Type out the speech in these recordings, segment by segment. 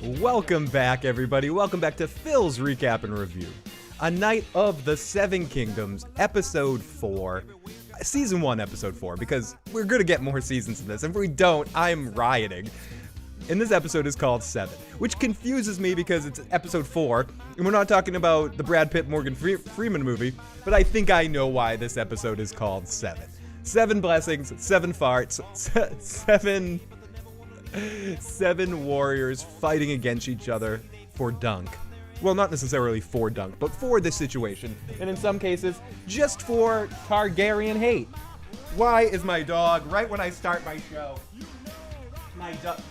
Welcome back, everybody. Welcome back to Phil's Recap and Review. A Night of the Seven Kingdoms, Episode 4. Season 1, Episode 4, because we're going to get more seasons in this. If we don't, I'm rioting. And this episode is called 7, which confuses me because it's Episode 4, and we're not talking about the Brad Pitt Morgan Freeman movie, but I think I know why this episode is called 7. 7 blessings, 7 farts, 7 warriors fighting against each other for dunk. Well, not necessarily for dunk, but for this situation. And in some cases, just for Targaryen hate. Why is my dog, right when I start my show,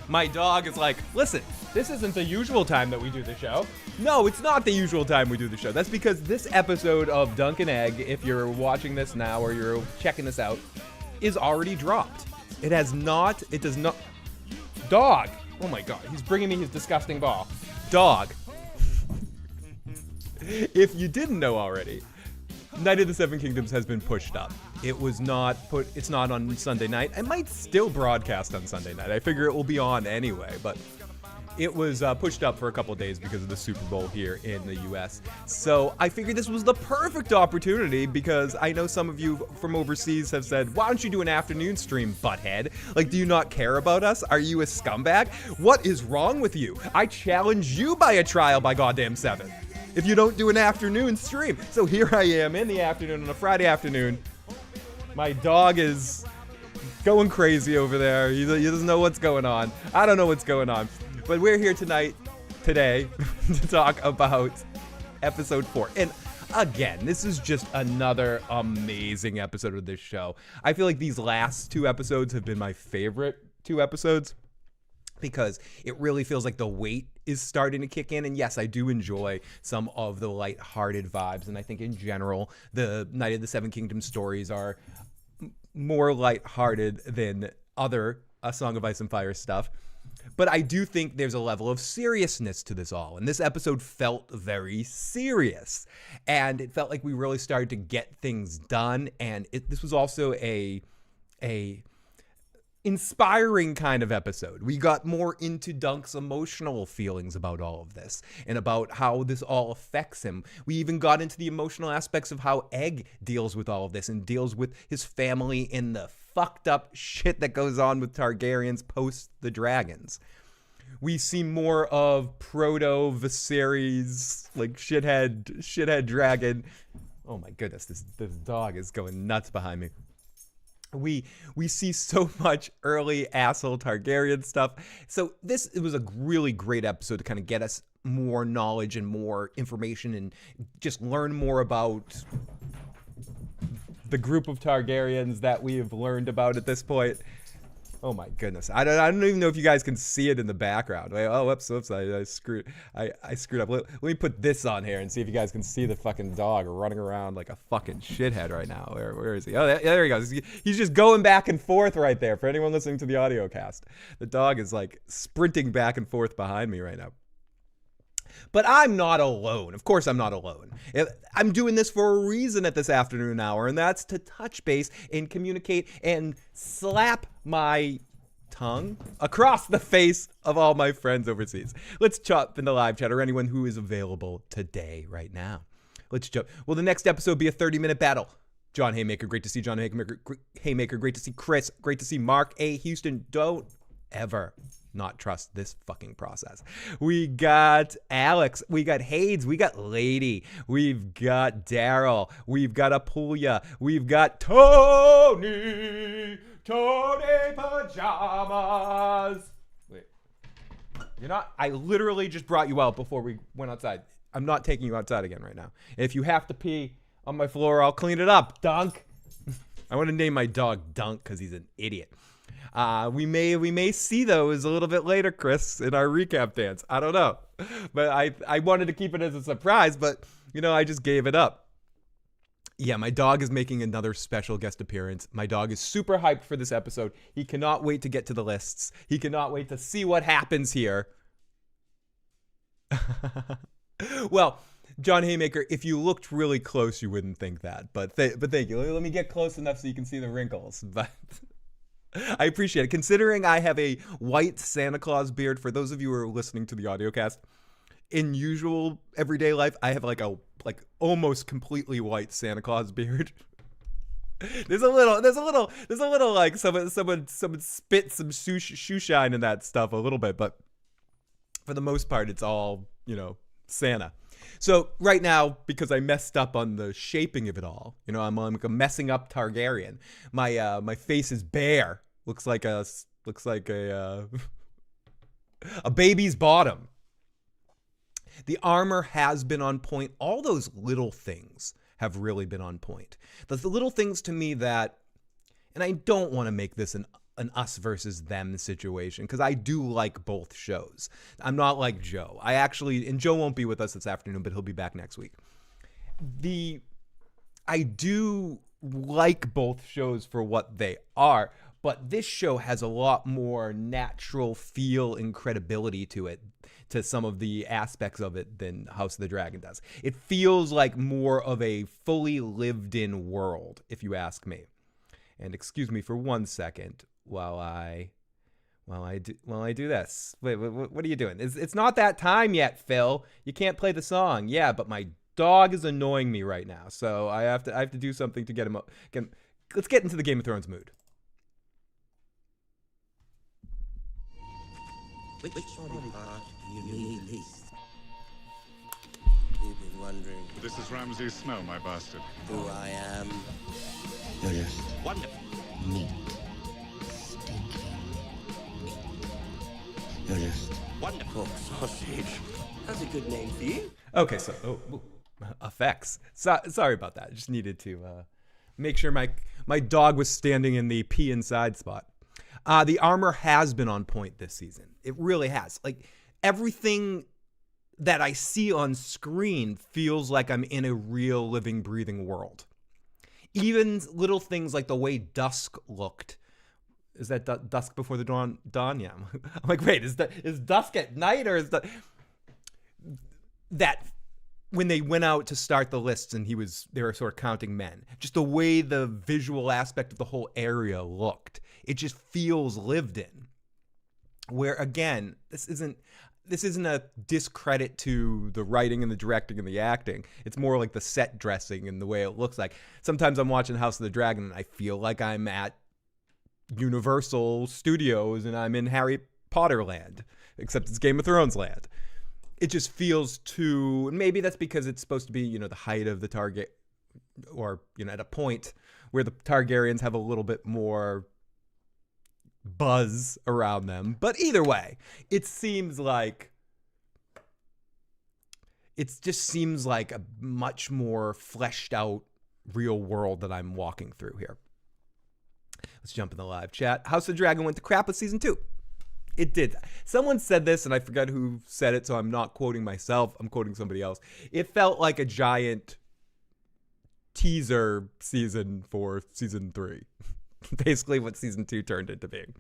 my dog is like, listen, this isn't the usual time that we do the show. No, it's not the usual time we do the show. That's because this episode of Dunk and Egg, if you're watching this now or you're checking this out, is already dropped. It does not. Dog! Oh my god, he's bringing me his disgusting ball. Dog. If you didn't know already, Night of the Seven Kingdoms has been pushed up. It's not on Sunday night. It might still broadcast on Sunday night. I figure it will be on anyway, but it was pushed up for a couple of days because of the Super Bowl here in the US. So I figured this was the perfect opportunity because I know some of you from overseas have said, why don't you do an afternoon stream, butthead? Like, do you not care about us? Are you a scumbag? What is wrong with you? I challenge you by a trial by goddamn 7 if you don't do an afternoon stream. So here I am in the afternoon on a Friday afternoon. My dog is going crazy over there. He doesn't know what's going on. I don't know what's going on. But we're here today, to talk about Episode 4. And again, this is just another amazing episode of this show. I feel like these last 2 episodes have been my favorite 2 episodes because it really feels like the weight is starting to kick in. And yes, I do enjoy some of the lighthearted vibes. And I think in general, the Night of the Seven Kingdoms stories are more lighthearted than other A Song of Ice and Fire stuff. But I do think there's a level of seriousness to this all. And this episode felt very serious. And it felt like we really started to get things done. And this was also a inspiring kind of episode. We got more into Dunk's emotional feelings about all of this and about how this all affects him. We even got into the emotional aspects of how Egg deals with all of this and deals with his family and the fucked up shit that goes on with Targaryens post the dragons. We see more of Proto Viserys, like shithead dragon. Oh my goodness, this dog is going nuts behind me. We see so much early asshole Targaryen stuff. So it was a really great episode to kind of get us more knowledge and more information and just learn more about the group of Targaryens that we have learned about at this point. Oh my goodness. I don't even know if you guys can see it in the background. Wait, oh, whoops, I screwed up. Let me put this on here and see if you guys can see the fucking dog running around like a fucking shithead right now. Where is he? Oh, there he goes. He's just going back and forth right there for anyone listening to the audio cast. The dog is like sprinting back and forth behind me right now. But I'm not alone. Of course I'm not alone. I'm doing this for a reason at this afternoon hour, and that's to touch base and communicate and slap my tongue across the face of all my friends overseas. Let's jump in the live chat, or anyone who is available today, right now. Let's jump. Will the next episode be a 30-minute battle? John Haymaker, great to see John Haymaker, great to see Chris, great to see Mark A. Houston. Don't ever not trust this fucking process. We got Alex, we got Hades, we got Lady, we've got Daryl, we've got Apulia, we've got Tony Pajamas. Wait, you're not, I literally just brought you out before we went outside. I'm not taking you outside again right now. If you have to pee on my floor, I'll clean it up, Dunk. I want to name my dog Dunk because he's an idiot. We may see those a little bit later, Chris, in our recap dance. I don't know. But I wanted to keep it as a surprise, but, I just gave it up. Yeah, my dog is making another special guest appearance. My dog is super hyped for this episode. He cannot wait to get to the lists. He cannot wait to see what happens here. Well, John Haymaker, if you looked really close, you wouldn't think that. But thank you. Let me get close enough so you can see the wrinkles. But I appreciate it. Considering I have a white Santa Claus beard, for those of you who are listening to the audiocast, in usual everyday life, I have like almost completely white Santa Claus beard. There's a little like someone spit some shoe shine in that stuff a little bit, but for the most part, it's all, Santa. So right now, because I messed up on the shaping of it all, I'm like a messing up Targaryen. My face is bare. Looks like a a baby's bottom. The armor has been on point. All those little things have really been on point. The little things to me that, and I don't want to make this an us versus them situation, because I do like both shows. I'm not like Joe. And Joe won't be with us this afternoon, but he'll be back next week. I do like both shows for what they are, but this show has a lot more natural feel and credibility to it, to some of the aspects of it, than House of the Dragon does. It feels like more of a fully lived in world, if you ask me. And excuse me for 1 second while I do this. Wait, what are you doing? It's not that time yet, Phil. You can't play the song. Yeah, but my dog is annoying me right now, so I have to do something to get him. Let's get into the Game of Thrones mood. Which body part do you need least? You've been wondering This is Ramsay Snow, my bastard. who I am. You're just Wonderful. meat. Stinking meat. You're just Wonderful sausage. That's a good name for you. Okay, so effects. Sorry about that. I just needed to make sure my dog was standing in the pee inside spot. The armor has been on point this season. It really has. Like, everything that I see on screen feels like I'm in a real living, breathing world. Even little things like the way dusk looked. Is that dusk before the dawn? Yeah. I'm like, wait, is dusk at night, or is that when they went out to start the lists and they were sort of counting men, just the way the visual aspect of the whole area looked, it just feels lived in. Where again, this isn't a discredit to the writing and the directing and the acting. It's more like the set dressing and the way it looks like. Sometimes I'm watching House of the Dragon and I feel like I'm at Universal Studios and I'm in Harry Potter land, except it's Game of Thrones land. It just feels too, and maybe that's because it's supposed to be, the height of the target, or, at a point where the Targaryens have a little bit more buzz around them. But either way, it just seems like a much more fleshed out real world that I'm walking through here. Let's jump in the live chat. House of the Dragon went to crap with season 2. It did. Someone said this, and I forgot who said it, so I'm not quoting myself. I'm quoting somebody else. It felt like a giant teaser season for season 3. Basically what season 2 turned into being.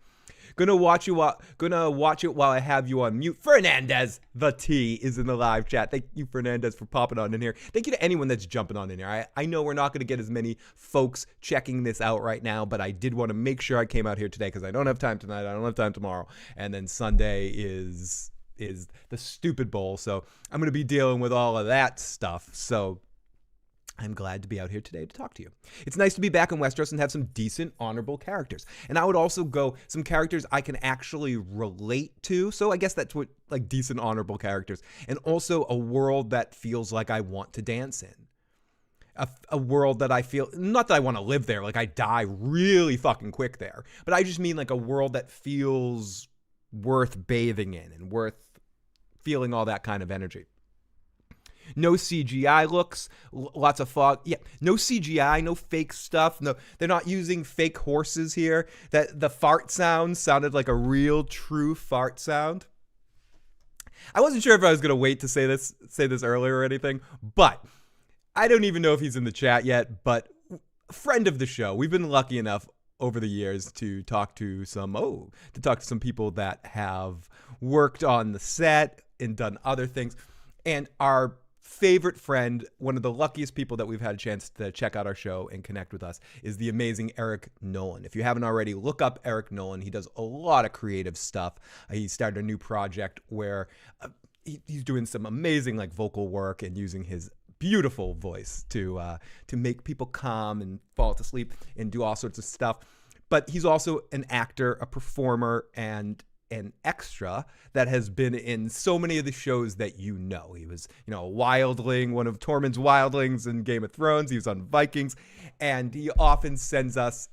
Gonna watch it while I have you on mute. Fernandez, the T, is in the live chat. Thank you, Fernandez, for popping on in here. Thank you to anyone that's jumping on in here. I know we're not going to get as many folks checking this out right now, but I did want to make sure I came out here today because I don't have time tonight. I don't have time tomorrow. And then Sunday is the stupid bowl. So I'm going to be dealing with all of that stuff. So I'm glad to be out here today to talk to you. It's nice to be back in Westeros and have some decent, honorable characters. And I would also go some characters I can actually relate to. So I guess that's what, like, decent, honorable characters. And also a world that feels like I want to dance in. A world that I feel, not that I want to live there, like I die really fucking quick there. But I just mean like a world that feels worth bathing in and worth feeling all that kind of energy. No CGI looks, lots of fog. Yeah, no CGI, no fake stuff. No, they're not using fake horses here. That the fart sound sounded like a real, true fart sound. I wasn't sure if I was gonna wait to say this earlier or anything, but I don't even know if he's in the chat yet. But friend of the show, we've been lucky enough over the years to talk to some people that have worked on the set and done other things, and our favorite friend, one of the luckiest people that we've had a chance to check out our show and connect with us, is the amazing Eric Nolan. If you haven't already, look up Eric Nolan. He does a lot of creative stuff. He started a new project where he's doing some amazing like vocal work and using his beautiful voice to make people calm and fall to sleep and do all sorts of stuff. But he's also an actor, a performer, and an extra that has been in so many of the shows that you know. He was, a wildling, one of Tormund's wildlings in Game of Thrones. He was on Vikings, and he often sends us,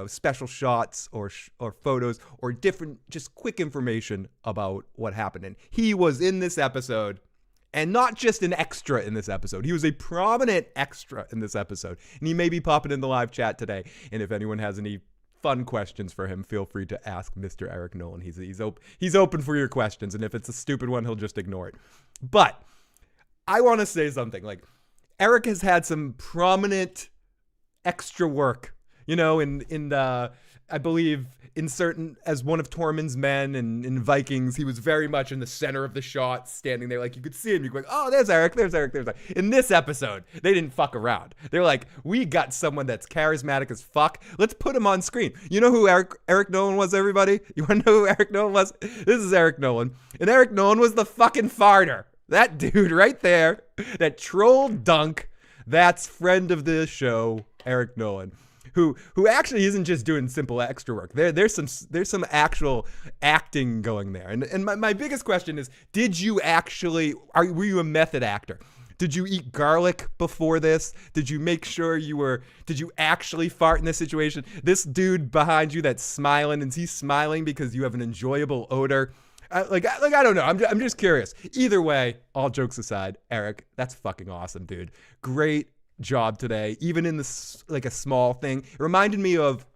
special shots or photos or different, just quick information about what happened. And he was in this episode, and not just an extra in this episode. He was a prominent extra in this episode, and he may be popping in the live chat today. And if anyone has any fun questions for him, feel free to ask Mr. Eric Nolan. He's open for your questions, and if it's a stupid one, he'll just ignore it. But I want to say something. Like, Eric has had some prominent extra work, in I believe in certain, as one of Tormund's men and in Vikings, he was very much in the center of the shot, standing there. Like, you could see him. You'd be like, oh, there's Eric, there's Eric, there's Eric. In this episode, they didn't fuck around. They're like, we got someone that's charismatic as fuck. Let's put him on screen. You know who Eric Nolan was, everybody? You want to know who Eric Nolan was? This is Eric Nolan. And Eric Nolan was the fucking farter. That dude right there, that troll dunk, that's friend of the show, Eric Nolan. Who actually isn't just doing simple extra work. There's some actual acting going there. And my biggest question is, did you actually, were you a method actor? Did you eat garlic before this? Did you make sure did you actually fart in this situation? This dude behind you that's smiling, is he smiling because you have an enjoyable odor? I don't know. I'm just curious. Either way, all jokes aside, Eric, that's fucking awesome, dude. Great job today, even in this like a small thing. It reminded me of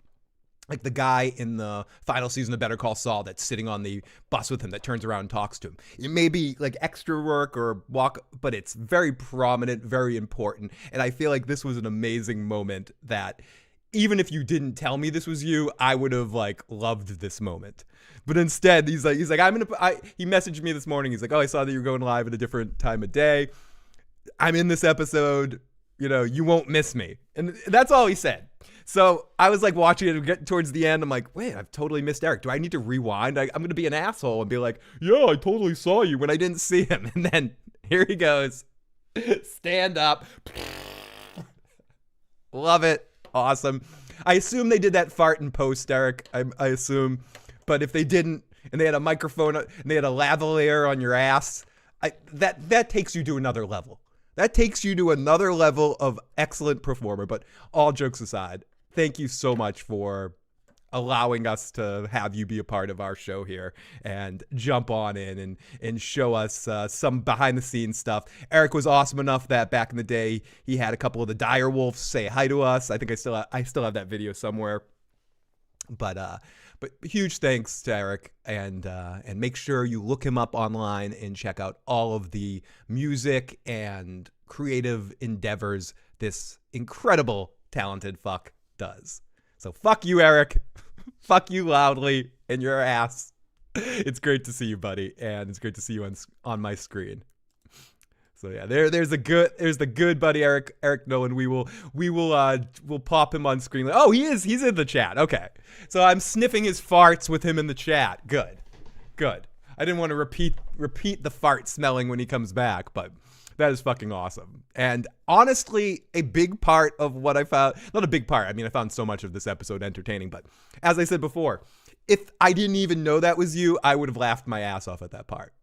like the guy in the final season of Better Call Saul that's sitting on the bus with him that turns around and talks to him. It may be like extra work or walk, but it's very prominent, very important. And I feel like this was an amazing moment that even if you didn't tell me this was you, I would have like loved this moment. But instead, he's like, he messaged me this morning. He's like, oh, I saw that you're going live at a different time of day. I'm in this episode. You won't miss me. And that's all he said. So I was like watching it get towards the end. I'm like, wait, I've totally missed Eric. Do I need to rewind? I'm going to be an asshole and be like, yeah, I totally saw you when I didn't see him. And then here he goes. Stand up. Love it. Awesome. I assume they did that fart in post, Eric. I assume. But if they didn't, and they had a microphone and they had a lavalier on your ass, that takes you to another level. That takes you to another level of excellent performer. But all jokes aside, thank you so much for allowing us to have you be a part of our show here and jump on in and show us some behind the scenes stuff. Eric was awesome enough that back in the day, he had a couple of the dire wolves say hi to us. I think I still have that video somewhere. But huge thanks to Eric, and make sure you look him up online and check out all of the music and creative endeavors this incredible, talented fuck does. So fuck you, Eric. Fuck you loudly in your ass. It's great to see you, buddy, and it's great to see you on my screen. So yeah, there's the good buddy Eric Nolan. We'll pop him on screen. Oh, he's in the chat. Okay, so I'm sniffing his farts with him in the chat. Good. I didn't want to repeat the fart smelling when he comes back, but that is fucking awesome. And honestly, a big part of what I found, not a big part. I mean, I found so much of this episode entertaining, but as I said before, if I didn't even know that was you, I would have laughed my ass off at that part.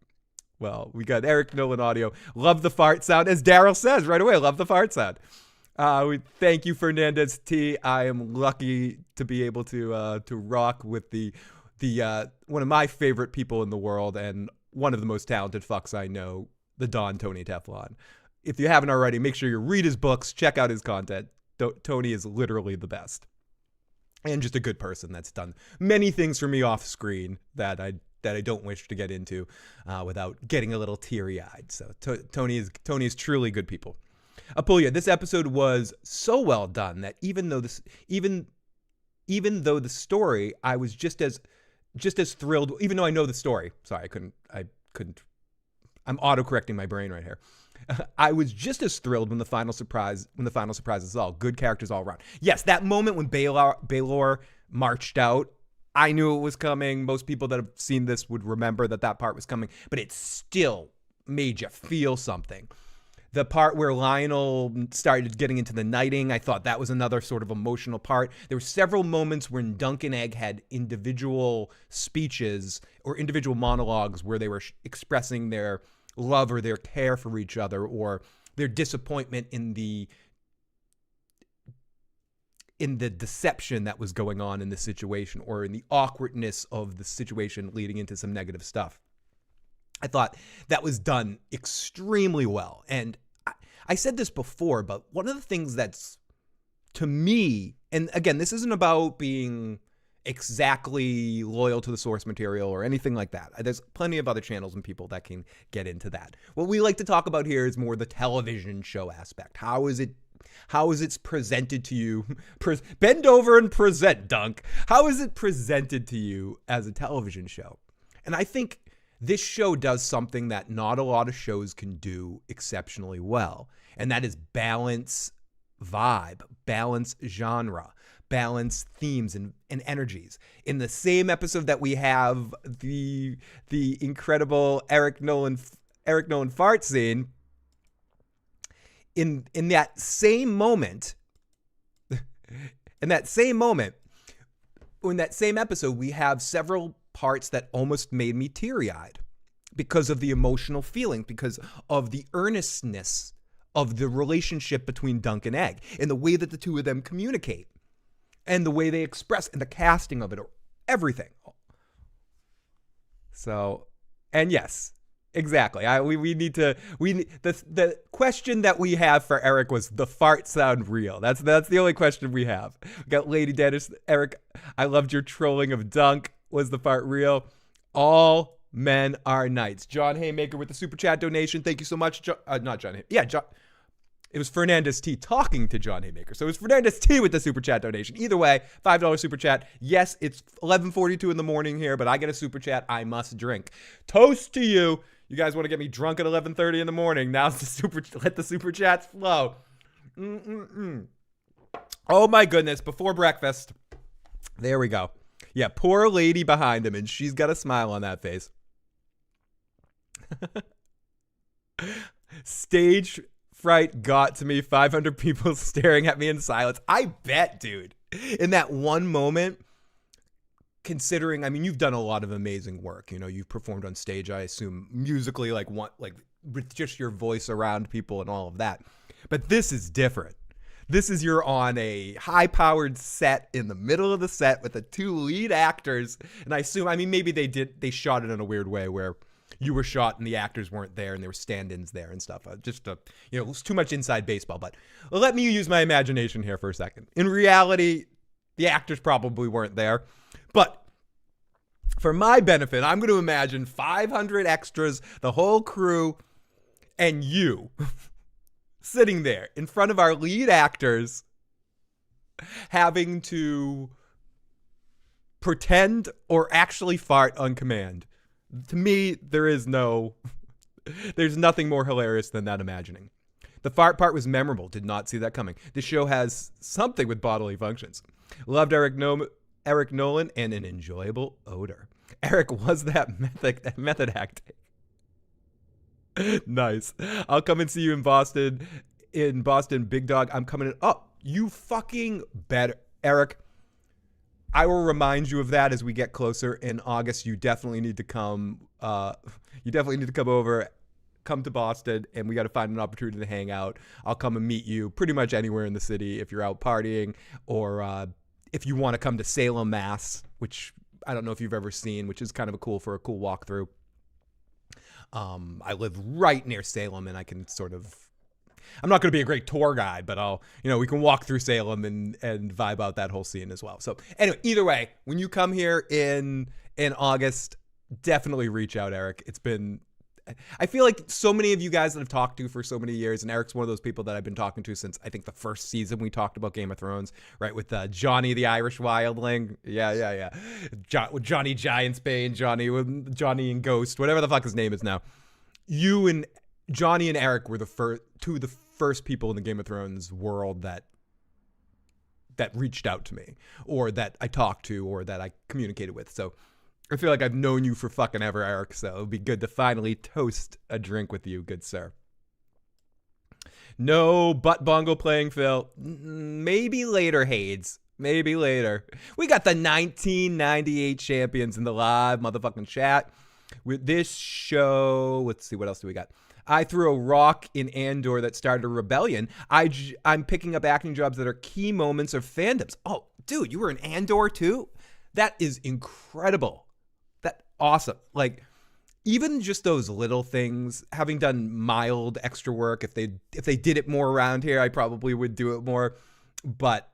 Well, we got Eric Nolan audio. Love the fart sound. As Daryl says right away, love the fart sound. We thank you, Fernandez T. I am lucky to be able to rock with the one of my favorite people in the world and one of the most talented fucks I know, the Don Tony Teflon. If you haven't already, make sure you read his books, check out his content. Tony is literally the best. And just a good person that's done many things for me off screen that I don't wish to get into without getting a little teary-eyed. So Tony is truly good people. Apulia, this episode was so well done that even though the story, I was just as thrilled. Even though I know the story, sorry, I couldn't. I'm auto-correcting my brain right here. I was just as thrilled when the final surprise is all good characters all around. Yes, that moment when Baylor marched out, I knew it was coming. Most people that have seen this would remember that part was coming, but it still made you feel something. The part where Lionel started getting into the knighting, I thought that was another sort of emotional part. There were several moments when Dunk and Egg had individual speeches or individual monologues where they were expressing their love or their care for each other or their disappointment in the deception that was going on in the situation or in the awkwardness of the situation leading into some negative stuff. I thought that was done extremely well. And I said this before, but one of the things that's, to me, and again, this isn't about being exactly loyal to the source material or anything like that. There's plenty of other channels and people that can get into that. What we like to talk about here is more the television show aspect. How is it presented to you? Bend over and present, Dunk. How is it presented to you as a television show? And I think this show does something that not a lot of shows can do exceptionally well, and that is balance vibe, balance genre, balance themes and energies. In the same episode that we have the incredible Eric Nolan fart scene, in that same moment, in that same episode, we have several parts that almost made me teary-eyed because of the emotional feeling, because of the earnestness of the relationship between Dunk and Egg and the way that the two of them communicate and the way they express and the casting of it, or everything. So, and yes, exactly. The question that we have for Eric was, the fart sound real? That's the only question we have. We got Lady Dennis. Eric, I loved your trolling of Dunk. Was the fart real? All men are knights. John Haymaker with the super chat donation. Thank you so much. Not John. Yeah, John. It was Fernandez T talking to John Haymaker. So it was Fernandez T with the super chat donation. Either way, $5 super chat. Yes, it's 11:42 in the morning here, but I get a super chat. I must drink. Toast to you. You guys want to get me drunk at 11:30 in the morning? Now's let the super chats flow. Oh my goodness! Before breakfast. There we go. Yeah, poor lady behind him, and she's got a smile on that face. Stage fright got to me. 500 people staring at me in silence. I bet, dude. In that one moment, considering, I mean, you've done a lot of amazing work. You know, you've performed on stage, I assume, musically, like with just your voice around people and all of that. But this is different. This is, you're on a high-powered set in the middle of the set with the two lead actors. And I assume, I mean, maybe they shot it in a weird way where you were shot and the actors weren't there and there were stand-ins there and stuff. It's too much inside baseball. But let me use my imagination here for a second. In reality, the actors probably weren't there. But for my benefit, I'm going to imagine 500 extras, the whole crew, and you sitting there in front of our lead actors, having to pretend or actually fart on command. To me, there's nothing more hilarious than that imagining. The fart part was memorable. Did not see that coming. This show has something with bodily functions. Loved Eric Nolan and an enjoyable odor. Eric was that method acting. Nice. I'll come and see you in Boston. Big Dog. I'm coming in. Oh, you fucking better. Eric, I will remind you of that as we get closer in August. You definitely need to come. Come to Boston, and we got to find an opportunity to hang out. I'll come and meet you pretty much anywhere in the city if you're out partying, or if you want to come to Salem, Mass, which I don't know if you've ever seen, which is kind of a cool walkthrough. I live right near Salem, and I can I'm not going to be a great tour guide, but we can walk through Salem and vibe out that whole scene as well. So anyway, either way, when you come here in August, definitely reach out, Eric. I feel like so many of you guys that I've talked to for so many years, and Eric's one of those people that I've been talking to since I think the first season we talked about Game of Thrones, right? With Johnny the Irish Wildling. Yeah. Johnny Giantsbane, Johnny and Ghost, whatever the fuck his name is now. You and Johnny and Eric were two of the first people in the Game of Thrones world that reached out to me, or that I talked to, or that I communicated with. So I feel like I've known you for fucking ever, Eric. So it'll be good to finally toast a drink with you, good sir. No butt bongo playing, Phil. Maybe later, Hades. Maybe later. We got the 1998 champions in the live motherfucking chat. With this show, let's see, what else do we got? I threw a rock in Andor that started a rebellion. I'm picking up acting jobs that are key moments of fandoms. Oh, dude, you were in Andor too? That is incredible. That awesome. Like, even just those little things, having done mild extra work, if they did it more around here, I probably would do it more. But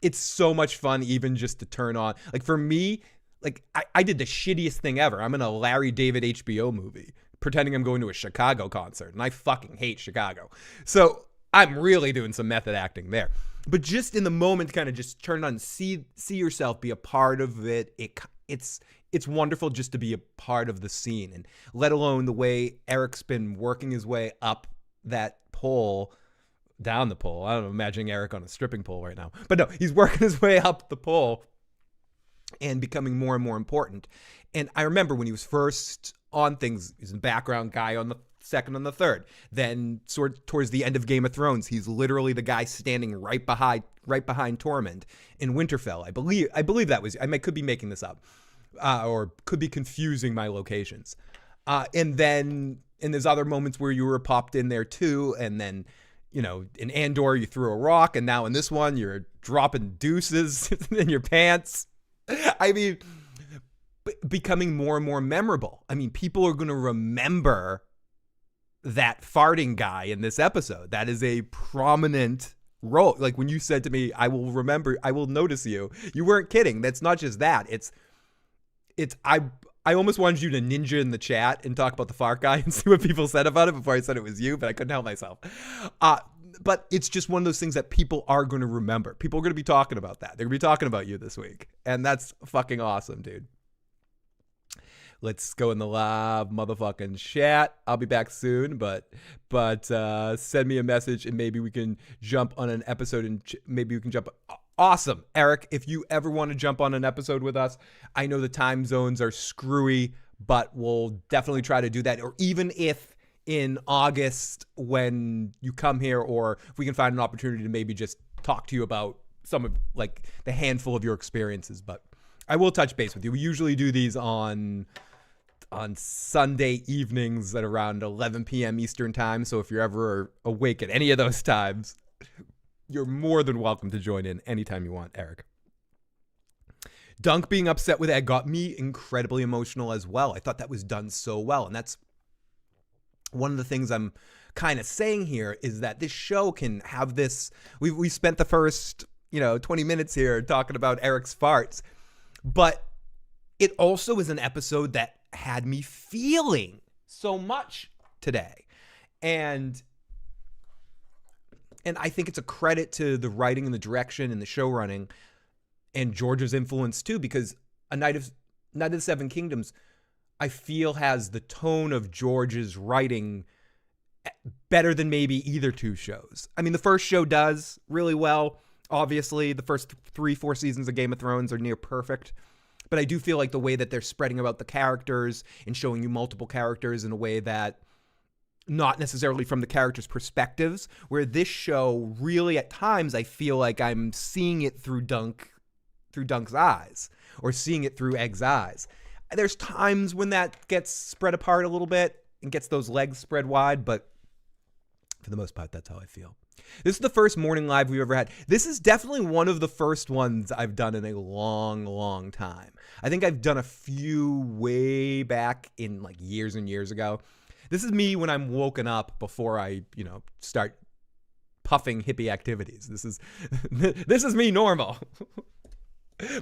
it's so much fun even just to turn on. Like, for me, like, I did the shittiest thing ever. I'm in a Larry David HBO movie, pretending I'm going to a Chicago concert, and I fucking hate Chicago. So I'm really doing some method acting there. But just in the moment, kind of just turn on, see yourself, be a part of it. It's wonderful just to be a part of the scene, and let alone the way Eric's been working his way up that pole, down the pole. I don't know, imagining Eric on a stripping pole right now. But no, he's working his way up the pole and becoming more and more important. And I remember when he was first on things, he's a background guy on the second and the third. Then sort of towards the end of Game of Thrones, he's literally the guy standing right behind Tormund in Winterfell. I believe that was, could be making this up, or could be confusing my locations. And then there's other moments where you were popped in there too. And then, you know, in Andor, you threw a rock, and now in this one, you're dropping deuces in your pants. I mean, becoming more and more memorable. I mean, people are going to remember that farting guy in this episode. That is a prominent role. Like, when you said to me, I will notice you. You weren't kidding. That's not just that. I almost wanted you to ninja in the chat and talk about the fart guy and see what people said about it before I said it was you, but I couldn't help myself. But it's just one of those things that people are going to remember. People are going to be talking about that. They're going to be talking about you this week. And that's fucking awesome, dude. Let's go in the live motherfucking chat. I'll be back soon, but send me a message and maybe we can jump on an episode, and maybe we can jump. Awesome. Eric, if you ever want to jump on an episode with us, I know the time zones are screwy, but we'll definitely try to do that. Or even if in August when you come here, or if we can find an opportunity to maybe just talk to you about some of, like, the handful of your experiences. But I will touch base with you. We usually do these on Sunday evenings at around 11 p.m. Eastern time. So if you're ever awake at any of those times, you're more than welcome to join in anytime you want, Eric. Dunk being upset with Ed got me incredibly emotional as well. I thought that was done so well. And that's one of the things I'm kind of saying here, is that this show can have this. We spent the first, 20 minutes here talking about Eric's farts, but it also is an episode that had me feeling so much today. And I think it's a credit to the writing and the direction and the show running and George's influence too, because A Night of the Seven Kingdoms, I feel, has the tone of George's writing better than maybe either two shows. I mean, the first show does really well. Obviously, the first 3-4 seasons of Game of Thrones are near perfect. But I do feel like the way that they're spreading about the characters and showing you multiple characters in a way that not necessarily from the characters' perspectives, where this show really at times I feel like I'm seeing it through Dunk's eyes, or seeing it through Egg's eyes. There's times when that gets spread apart a little bit and gets those legs spread wide, but for the most part, that's how I feel. This is the first morning live we've ever had. This is definitely one of the first ones I've done in a long, long time. I think I've done a few way back in like years and years ago. This is me when I'm woken up before I, start puffing hippie activities. This is me normal.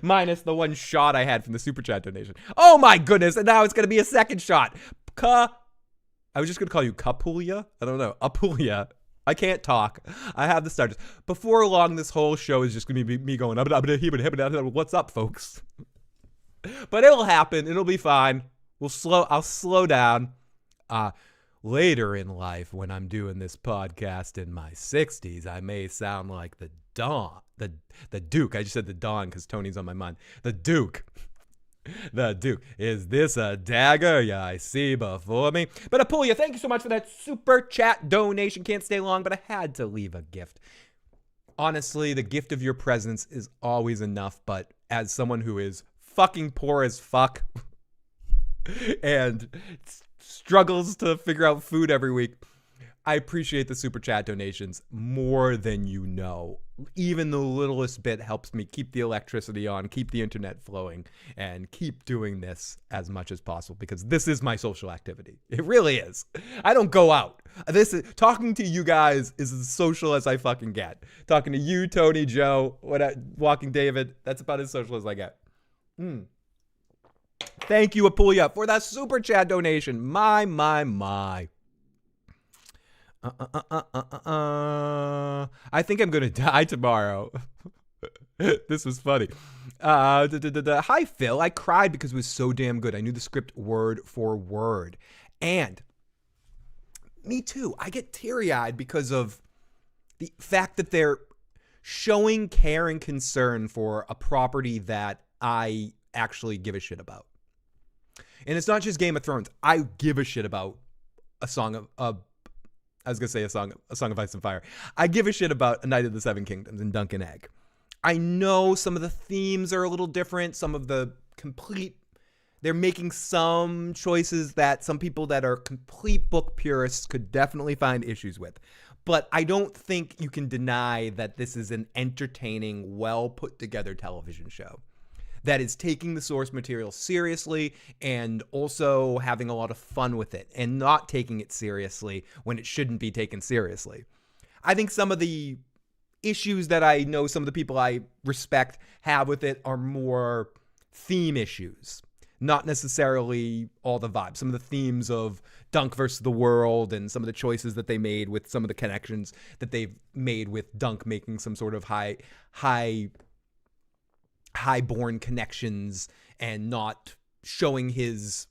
Minus the one shot I had from the Super Chat donation. Oh my goodness, and now it's going to be a second shot. I was just going to call you Kapulia. I don't know. Apulia. I can't talk. I have the starters. Before long, this whole show is just going to be me going, what's up, folks? But it'll happen. It'll be fine. I'll slow down. later in life, when I'm doing this podcast in my 60s, I may sound like the Duke. I just said the Don because Tony's on my mind. The Duke. The Duke. Is this a dagger? Yeah, I see before me. But Apulia, thank you so much for that super chat donation. Can't stay long, but I had to leave a gift. Honestly, the gift of your presence is always enough, but as someone who is fucking poor as fuck and struggles to figure out food every week, I appreciate the super chat donations more than you know. Even the littlest bit helps me keep the electricity on, keep the internet flowing, and keep doing this as much as possible because this is my social activity. It really is. I don't go out. Talking to you guys is as social as I fucking get. Talking to you, Tony, Joe, Walking David, that's about as social as I get. Thank you, Apulia, for that super chat donation. My. I think I'm gonna die tomorrow. This was funny. Hi, Phil. I cried because it was so damn good. I knew the script word for word. And me too. I get teary-eyed because of the fact that they're showing care and concern for a property that I actually give a shit about. And it's not just Game of Thrones. I give a shit about a song of Ice and Fire. I give a shit about A Knight of the Seven Kingdoms and Dunk and Egg. I know some of the themes are a little different. They're making some choices that some people that are complete book purists could definitely find issues with. But I don't think you can deny that this is an entertaining, well put together television show that is taking the source material seriously and also having a lot of fun with it and not taking it seriously when it shouldn't be taken seriously. I think some of the issues that I know some of the people I respect have with it are more theme issues, not necessarily all the vibes. Some of the themes of Dunk versus the world and some of the choices that they made with some of the connections that they've made with Dunk making some sort of highborn connections and not showing his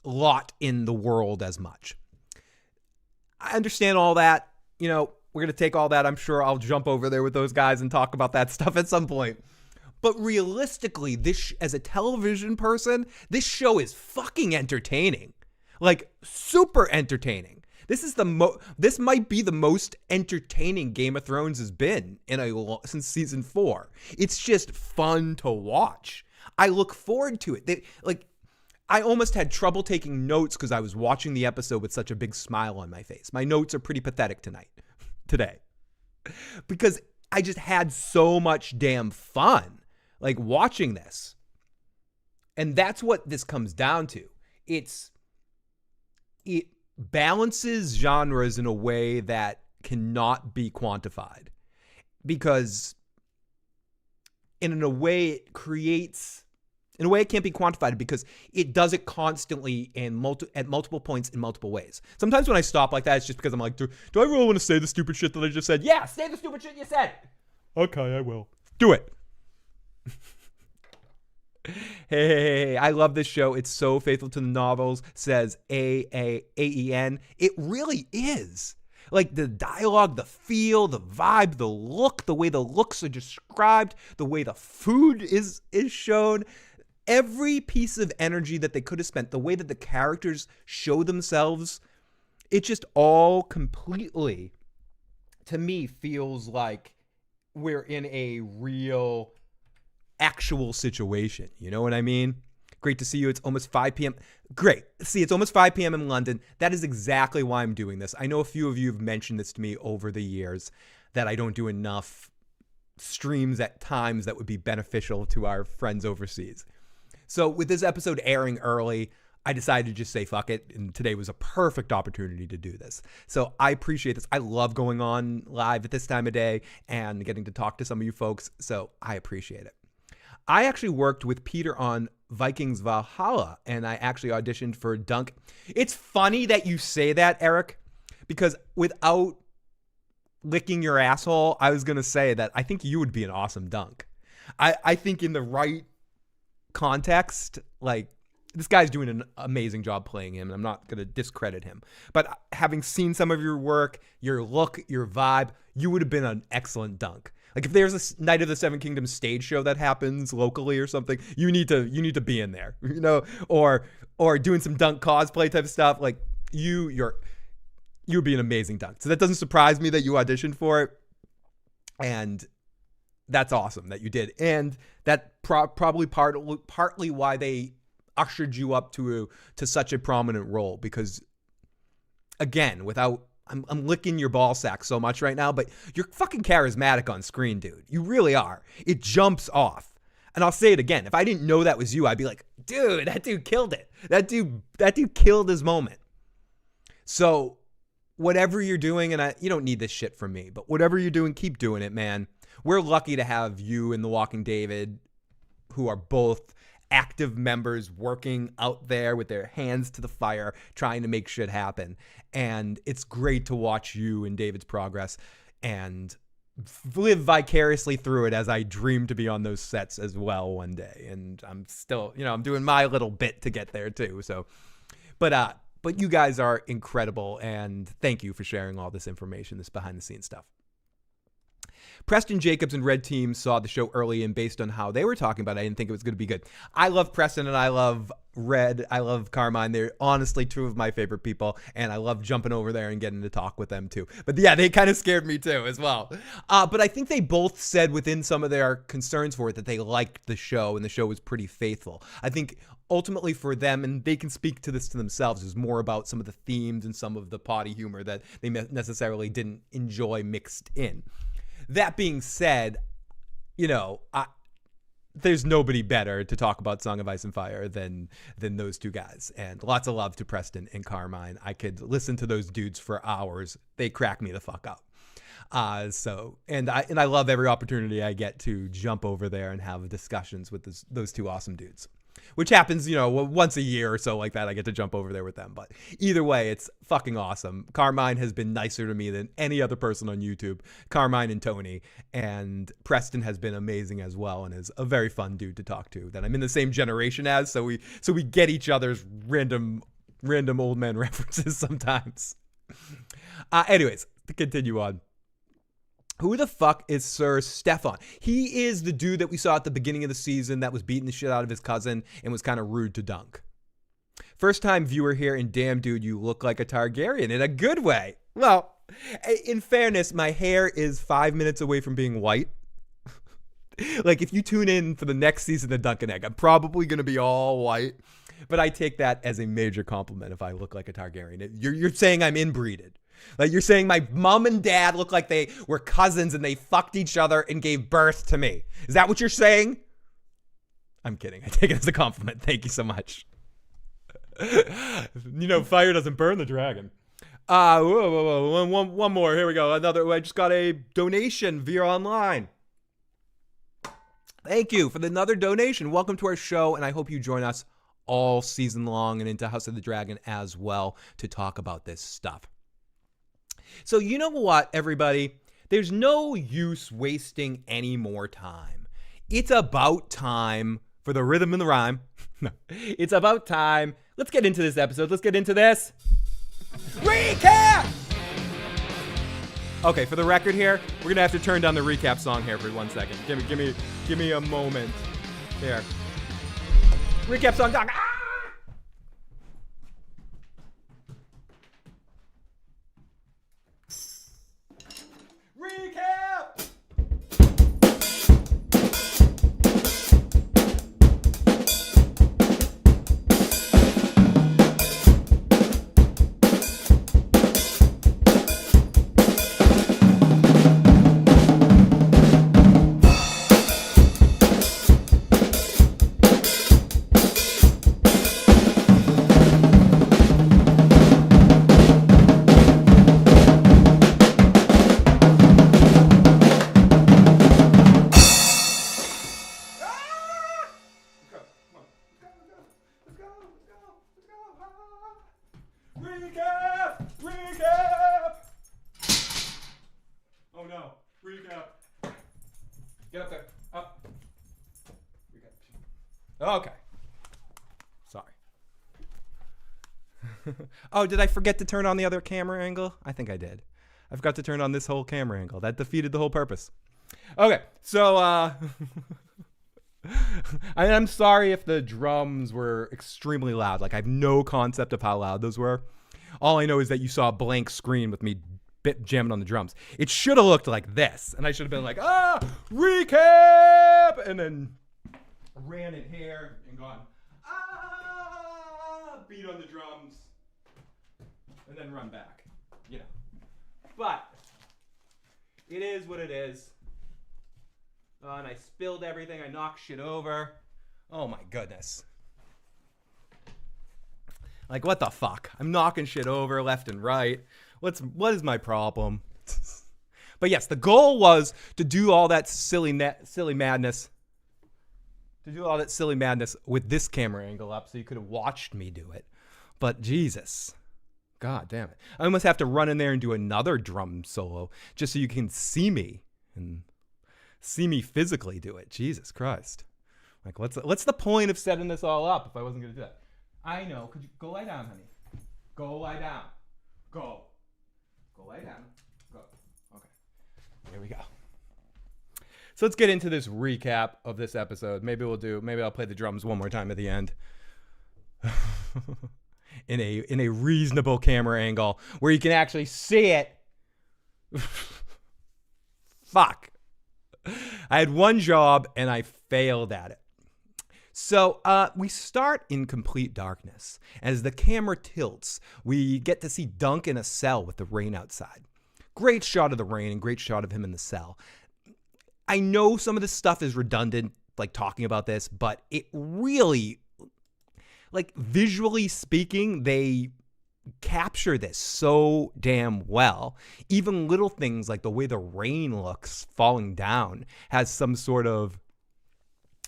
lot in the world as much. I understand all that. We're going to take all that. I'm sure I'll jump over there with those guys and talk about that stuff at some point. But realistically, as a television person, this show is fucking entertaining. Like, super entertaining. This might be the most entertaining Game of Thrones has been since season 4. It's just fun to watch. I look forward to it. I almost had trouble taking notes because I was watching the episode with such a big smile on my face. My notes are pretty pathetic today, because I just had so much damn fun, watching this. And that's what this comes down to. It balances genres in a way that cannot be quantified, because in a way it can't be quantified because it does it constantly at multiple points in multiple ways. Sometimes when I stop like that, it's just because I'm like, do I really want to say the stupid shit that I just said? Yeah, say the stupid shit you said. Okay, I will. Do it. Hey, I love this show. It's so faithful to the novels, says AEN. It really is. The dialogue, the feel, the vibe, the look, the way the looks are described, the way the food is shown, every piece of energy that they could have spent, the way that the characters show themselves, it just all completely, to me, feels like we're in a real actual situation. You know what I mean? Great to see you. It's almost 5 p.m. Great. See, it's almost 5 p.m. in London. That is exactly why I'm doing this. I know a few of you have mentioned this to me over the years, that I don't do enough streams at times that would be beneficial to our friends overseas. So with this episode airing early, I decided to just say fuck it, and today was a perfect opportunity to do this. So I appreciate this. I love going on live at this time of day and getting to talk to some of you folks, so I appreciate it. I actually worked with Peter on Vikings Valhalla, and I actually auditioned for Dunk. It's funny that you say that, Eric, because without licking your asshole, I was going to say that I think you would be an awesome Dunk. I think in the right context, this guy's doing an amazing job playing him, and I'm not going to discredit him. But having seen some of your work, your look, your vibe, you would have been an excellent Dunk. Like if there's a Night of the Seven Kingdoms stage show that happens locally or something, you need to be in there, or doing some Dunk cosplay type of stuff. Like you would be an amazing Dunk. So that doesn't surprise me that you auditioned for it, and that's awesome that you did, and that probably partly why they ushered you up to such a prominent role, because again, I'm licking your ball sack so much right now, but you're fucking charismatic on screen, dude. You really are. It jumps off. And I'll say it again. If I didn't know that was you, I'd be like, dude, that dude killed it. That dude killed his moment. So whatever you're doing, and you don't need this shit from me, but whatever you're doing, keep doing it, man. We're lucky to have you and The Walking David, who are both active members working out there with their hands to the fire, trying to make shit happen. And it's great to watch you and David's progress and live vicariously through it, as I dream to be on those sets as well one day. And I'm still, I'm doing my little bit to get there too. So, but you guys are incredible, and thank you for sharing all this information, this behind the scenes stuff. Preston Jacobs and Red Team saw the show early, and based on how they were talking about it, I didn't think it was going to be good. I love Preston and I love Red. I love Carmine. They're honestly two of my favorite people, and I love jumping over there and getting to talk with them too. But yeah, they kind of scared me too as well. But I think they both said within some of their concerns for it that they liked the show, and the show was pretty faithful. I think ultimately for them, and they can speak to this to themselves, is more about some of the themes and some of the potty humor that they necessarily didn't enjoy mixed in. That being said, there's nobody better to talk about Song of Ice and Fire than those two guys. And lots of love to Preston and Carmine. I could listen to those dudes for hours. They crack me the fuck up. And I love every opportunity I get to jump over there and have discussions with those two awesome dudes, which happens, once a year or so like that. I get to jump over there with them. But either way, it's fucking awesome. Carmine has been nicer to me than any other person on YouTube. Carmine and Tony. And Preston has been amazing as well, and is a very fun dude to talk to that I'm in the same generation as. So we get each other's random old man references sometimes. Anyways, to continue on. Who the fuck is Sir Stefan? He is the dude that we saw at the beginning of the season that was beating the shit out of his cousin and was kind of rude to Dunk. First time viewer here, and damn dude, you look like a Targaryen in a good way. Well, in fairness, my hair is 5 minutes away from being white. Like if you tune in for the next season of Dunk and Egg, I'm probably going to be all white. But I take that as a major compliment if I look like a Targaryen. You're saying I'm inbreeded. Like you're saying my mom and dad look like they were cousins and they fucked each other and gave birth to me. Is that what you're saying? I'm kidding. I take it as a compliment. Thank you so much. Fire doesn't burn the dragon. One more. Here we go. I just got a donation via online. Thank you for another donation. Welcome to our show, and I hope you join us all season long and into House of the Dragon as well to talk about this stuff. So you know what, everybody? There's no use wasting any more time. It's about time for the rhythm and the rhyme. No, it's about time. Let's get into this episode. Let's get into this recap. Okay, for the record here, we're gonna have to turn down the recap song here for 1 second. Give me a moment. Here. Recap song. Recap! Recap! Oh no. Recap. Get up there. Up. Recap. Okay. Sorry. Oh, did I forget to turn on the other camera angle? I think I did. I forgot to turn on this whole camera angle. That defeated the whole purpose. Okay, so I'm sorry if the drums were extremely loud. Like, I have no concept of how loud those were. All I know is that you saw a blank screen with me jamming on the drums. It should have looked like this, and I should have been like, recap, and then ran in here and gone, beat on the drums, and then run back, But it is what it is. And I spilled everything. I knocked shit over. Oh my goodness. Like, what the fuck? I'm knocking shit over left and right. What is my problem? But yes, the goal was to do all that silly madness. To do all that silly madness with this camera angle up so you could have watched me do it. But Jesus. God damn it. I almost have to run in there and do another drum solo just so you can see me and see me physically do it. Jesus Christ. Like, what's the point of setting this all up if I wasn't going to do that? I know. Could you go lie down, honey? Go lie down. Go. Go lie down. Go. Okay. Here we go. So let's get into this recap of this episode. Maybe I'll play the drums one more time at the end. in a reasonable camera angle where you can actually see it. Fuck. I had one job and I failed at it. So we start in complete darkness. As the camera tilts, we get to see Dunk in a cell with the rain outside. Great shot of the rain and great shot of him in the cell. I know some of this stuff is redundant, like talking about this, but it really, like visually speaking, they capture this so damn well. Even little things like the way the rain looks falling down has some sort of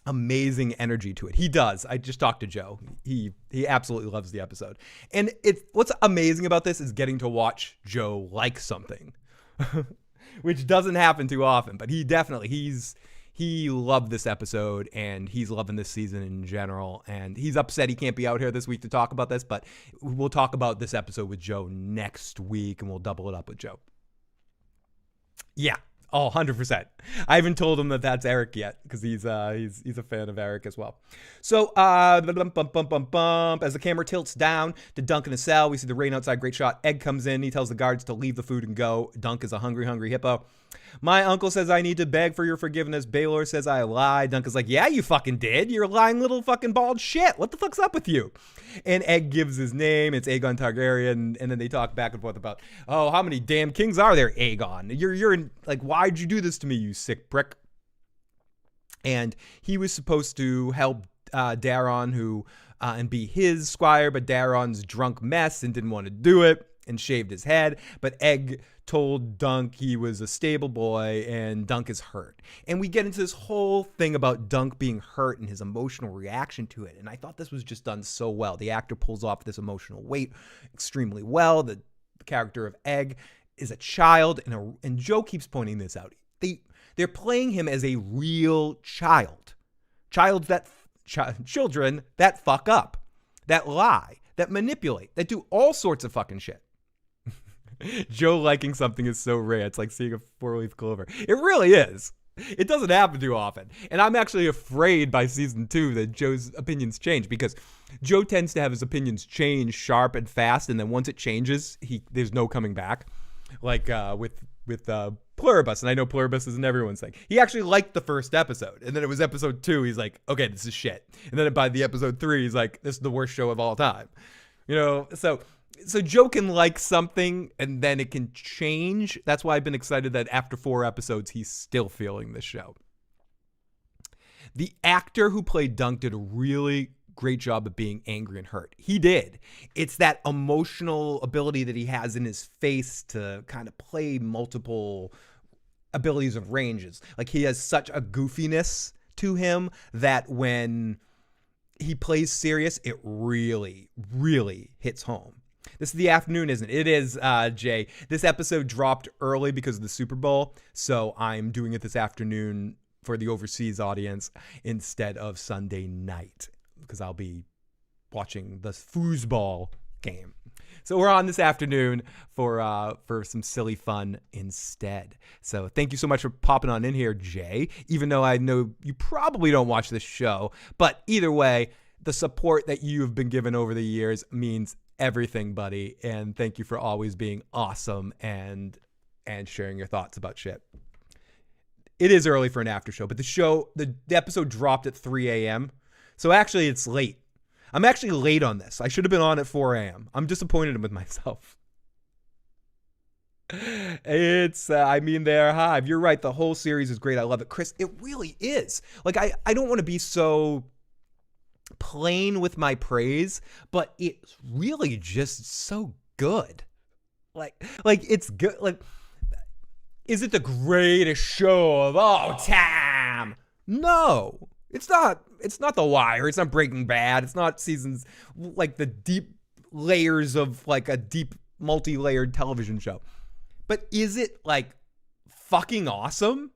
amazing energy to it. He does. I just talked to Joe. He absolutely loves the episode. And what's amazing about this is getting to watch Joe like something, which doesn't happen too often, but he loved this episode and he's loving this season in general. And he's upset he can't be out here this week to talk about this, but we'll talk about this episode with Joe next week and we'll double it up with Joe. Yeah. Oh, 100%. I haven't told him that that's Eric yet because he's a fan of Eric as well. So, as the camera tilts down to Dunk in a cell, we see the rain outside. Great shot. Egg comes in. He tells the guards to leave the food and go. Dunk is a hungry, hungry hippo. My uncle says I need to beg for your forgiveness. Baylor says I lied. Dunk is like, yeah, you fucking did. You're a lying little fucking bald shit. What the fuck's up with you? And Egg gives his name. It's Aegon Targaryen. And then they talk back and forth about, oh, how many damn kings are there, Aegon? You're like, why'd you do this to me, you sick prick? And he was supposed to help Daron and be his squire, but Daron's drunk mess and didn't want to do it and shaved his head. But Egg told Dunk he was a stable boy and Dunk is hurt. And we get into this whole thing about Dunk being hurt and his emotional reaction to it. And I thought this was just done so well. The actor pulls off this emotional weight extremely well. The character of Egg is a child, and Joe keeps pointing this out. They're playing him as a real child. Children that fuck up, that lie, that manipulate, that do all sorts of fucking shit. Joe liking something is so rare. It's like seeing a four-leaf clover. It really is. It doesn't happen too often. And I'm actually afraid by season 2 that Joe's opinions change because Joe tends to have his opinions change sharp and fast. And then once it changes, there's no coming back. Like with Pluribus. And I know Pluribus isn't everyone's thing. He actually liked the first episode. And then it was episode 2. He's like, okay, this is shit. And then by the episode 3, he's like, this is the worst show of all time. So Joe can like something and then it can change. That's why I've been excited that after 4 episodes, he's still feeling this show. The actor who played Dunk did a really great job of being angry and hurt. He did. It's that emotional ability that he has in his face to kind of play multiple abilities of ranges. Like he has such a goofiness to him that when he plays serious, it really, really hits home. This is the afternoon, isn't it? It is, Jay. This episode dropped early because of the Super Bowl, so I'm doing it this afternoon for the overseas audience instead of Sunday night because I'll be watching the foosball game. So we're on this afternoon for some silly fun instead. So thank you so much for popping on in here, Jay, even though I know you probably don't watch this show. But either way, the support that you have been given over the years means everything, buddy. And thank you for always being awesome and sharing your thoughts about shit. It is early for an after show, but the episode dropped at 3 a.m. So actually it's late. I'm actually late on this. I should have been on at 4 a.m. I'm disappointed with myself. They're hive. You're right. The whole series is great. I love it. Chris, it really is. Like, I don't want to be so plain with my praise, but it's really just so good. Like it's good. Like, is it the greatest show of all time? No. It's not The Wire. It's not Breaking Bad. It's not seasons like the deep layers of like a deep multi-layered television show. But is it like fucking awesome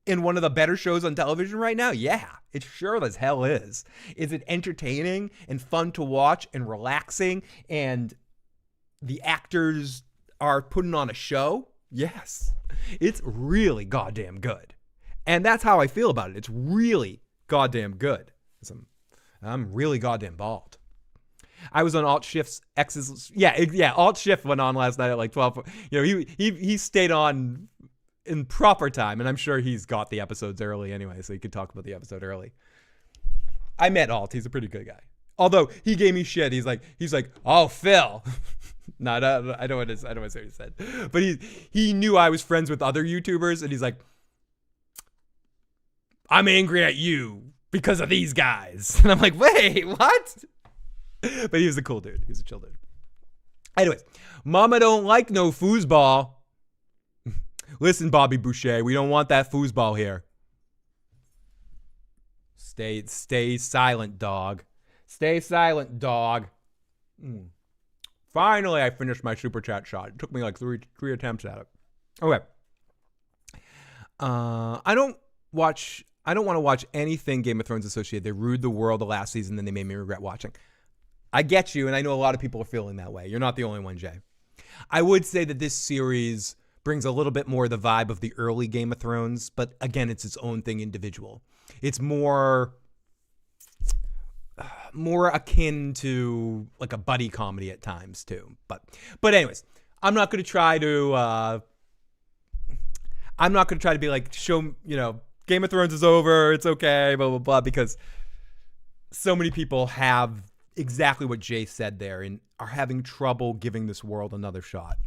in one of the better shows on television right now? Yeah, it sure as hell is. Is it entertaining and fun to watch and relaxing and the actors are putting on a show? Yes. It's really goddamn good. And that's how I feel about it. It's really goddamn good. I'm really goddamn bald. I was on Alt Shift's X's. Yeah. Alt Shift went on last night at like 12. You know, he stayed on in proper time, and I'm sure he's got the episodes early anyway, so he could talk about the episode early. I met Alt. He's a pretty good guy. Although he gave me shit. He's like, oh, Phil. No, I don't want to say what he said. But he knew I was friends with other YouTubers, and he's like, I'm angry at you because of these guys. And I'm like, wait, what? But he was a cool dude. He was a chill dude. Anyways, Mama don't like no foosball. Listen, Bobby Boucher, we don't want that foosball here. Stay silent, dog. Stay silent, dog. Finally, I finished my super chat shot. It took me like three attempts at it. Okay. I don't want to watch anything Game of Thrones associated. They ruined the world the last season, then they made me regret watching. I get you, and I know a lot of people are feeling that way. You're not the only one, Jay. I would say that this series brings a little bit more the vibe of the early Game of Thrones, but again, it's its own thing individual. It's more akin to like a buddy comedy at times too. But anyways, I'm not going to try to be like, show, Game of Thrones is over, it's okay, blah, blah, blah, because so many people have exactly what Jay said there and are having trouble giving this world another shot.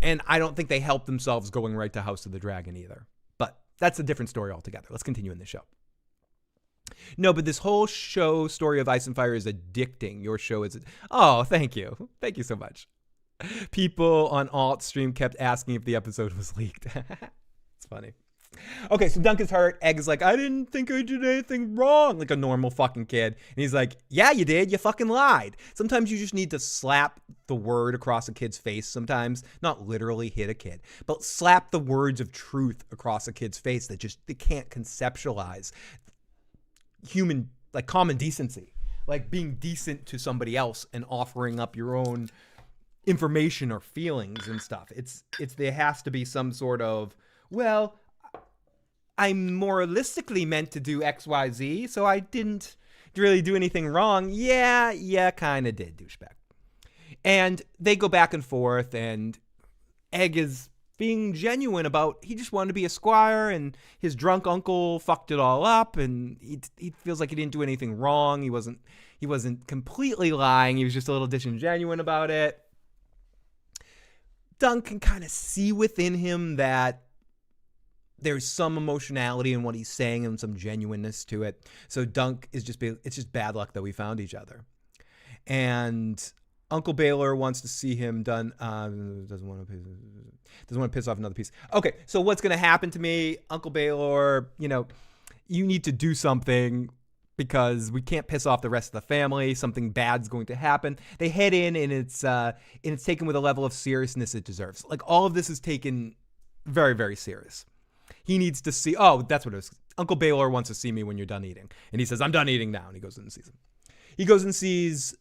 And I don't think they help themselves going right to House of the Dragon either. But that's a different story altogether. Let's continue in the show. No, but this whole show, Story of Ice and Fire, is addicting. Your show is... Oh, thank you. Thank you so much. People on Alt Stream kept asking if the episode was leaked. It's funny. Okay, so Dunk is hurt. Egg is like, I didn't think I did anything wrong, like a normal fucking kid. And he's like, yeah, you did. You fucking lied. Sometimes you just need to slap the word across a kid's face sometimes. Not literally hit a kid, but slap the words of truth across a kid's face that just they can't conceptualize human, like common decency. Like being decent to somebody else and offering up your own information or feelings and stuff. It's there has to be some sort of, well, I'm moralistically meant to do XYZ, so I didn't really do anything wrong. Yeah, kind of did, douchebag. And they go back and forth, and Egg is being genuine about he just wanted to be a squire, and his drunk uncle fucked it all up, and he feels like he didn't do anything wrong. He wasn't completely lying. He was just a little disingenuous about it. Dunk can kind of see within him that there's some emotionality in what he's saying and some genuineness to it. So Dunk is it's just bad luck that we found each other. And Uncle Baylor wants to see him done. Doesn't want to piss off another piece. Okay, so what's going to happen to me? Uncle Baylor, you need to do something because we can't piss off the rest of the family. Something bad's going to happen. They head in, and it's taken with a level of seriousness it deserves. Like, all of this is taken very, very serious. He needs to see, that's what it was. Uncle Baylor wants to see me when you're done eating. And he says, I'm done eating now. And he goes in and sees him. He goes and sees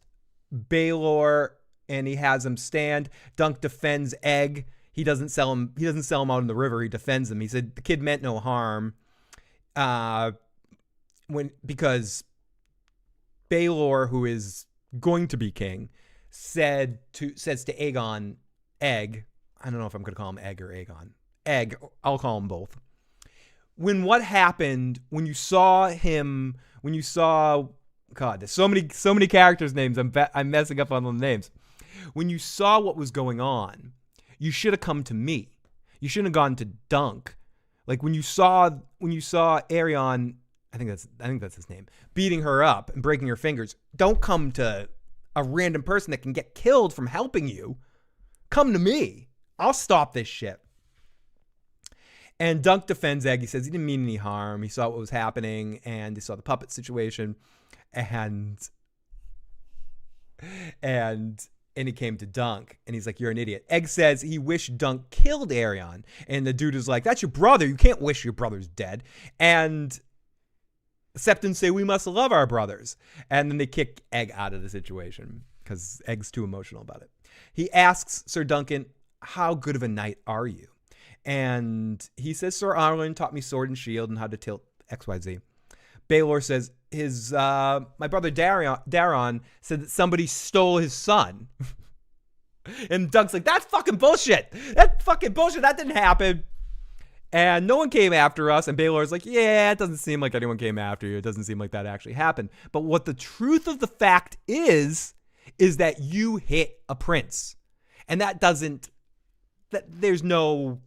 Baylor and he has him stand. Dunk defends Egg. He doesn't sell him. He doesn't sell him out in the river. He defends him. He said the kid meant no harm. Because Baelor, who is going to be king, says to Aegon, Egg. I don't know if I'm going to call him Egg or Aegon. Egg. I'll call him both. What happened when you saw him? When you saw, God, there's so many characters' names. I'm messing up on the names. When you saw what was going on, you should have come to me. You shouldn't have gone to Dunk. Like when you saw Arion, I think that's his name, beating her up and breaking her fingers. Don't come to a random person that can get killed from helping you. Come to me. I'll stop this shit. And Dunk defends Egg. He says he didn't mean any harm. He saw what was happening, and he saw the puppet situation, and he came to Dunk, and he's like, "You're an idiot." Egg says he wished Dunk killed Arion, and the dude is like, "That's your brother. You can't wish your brother's dead." And Septons say we must love our brothers, and then they kick Egg out of the situation because Egg's too emotional about it. He asks Sir Duncan, "How good of a knight are you?" And he says, "Sir Arlen taught me sword and shield and how to tilt XYZ. Baelor says my brother Daron said that somebody stole his son. And Dunk's like, "That's fucking bullshit. That's fucking bullshit. That didn't happen. And no one came after us." And Baelor's like, "Yeah, it doesn't seem like anyone came after you. It doesn't seem like that actually happened. But what the truth of the fact is that you hit a prince. And that there's no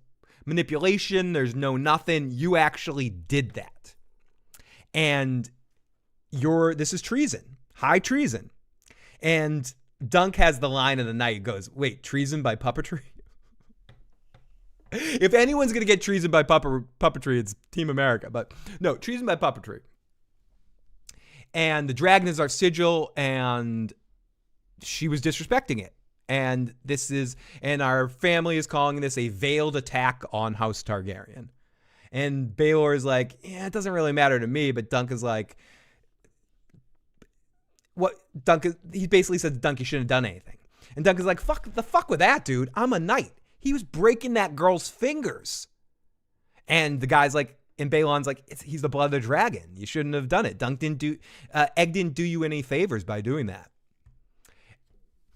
manipulation. There's no nothing. You actually did that. And this is treason, high treason." And Dunk has the line of the night. He goes, "Wait, treason by puppetry?" If anyone's going to get treason by puppetry, it's Team America. But no, treason by puppetry. And the dragon is our sigil, and she was disrespecting it. And our family is calling this a veiled attack on House Targaryen. And Baelor is like, "Yeah, it doesn't really matter to me." But Dunk is like, he basically said to Dunk, "You shouldn't have done anything." And Dunk is like, fuck with that, dude. I'm a knight. He was breaking that girl's fingers. And the guy's like, and Balon's like, he's the blood of the dragon. You shouldn't have done it. Egg didn't do you any favors by doing that.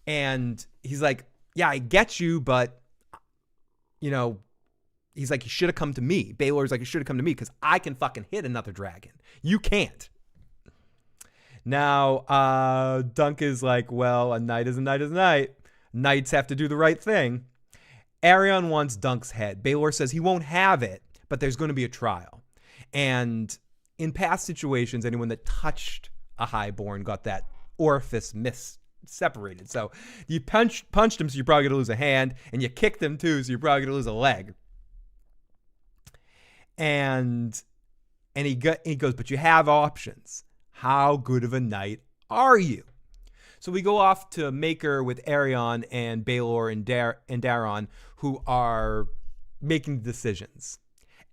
And he's like, "Yeah, I get you, but, he's like, you should have come to me." Baelor's like, "You should have come to me because I can fucking hit another dragon. You can't." Now, Dunk is like, "Well, a knight is a knight is a knight. Knights have to do the right thing." Arion wants Dunk's head. Baelor says he won't have it, but there's going to be a trial. And in past situations, anyone that touched a highborn got that orifice separated. So you punched him, so you're probably going to lose a hand, and you kicked him too, so you're probably going to lose a leg. And he goes, "But you have options. How good of a knight are you?" So we go off to Maker with Arion and Baelor and Daron, who are making decisions.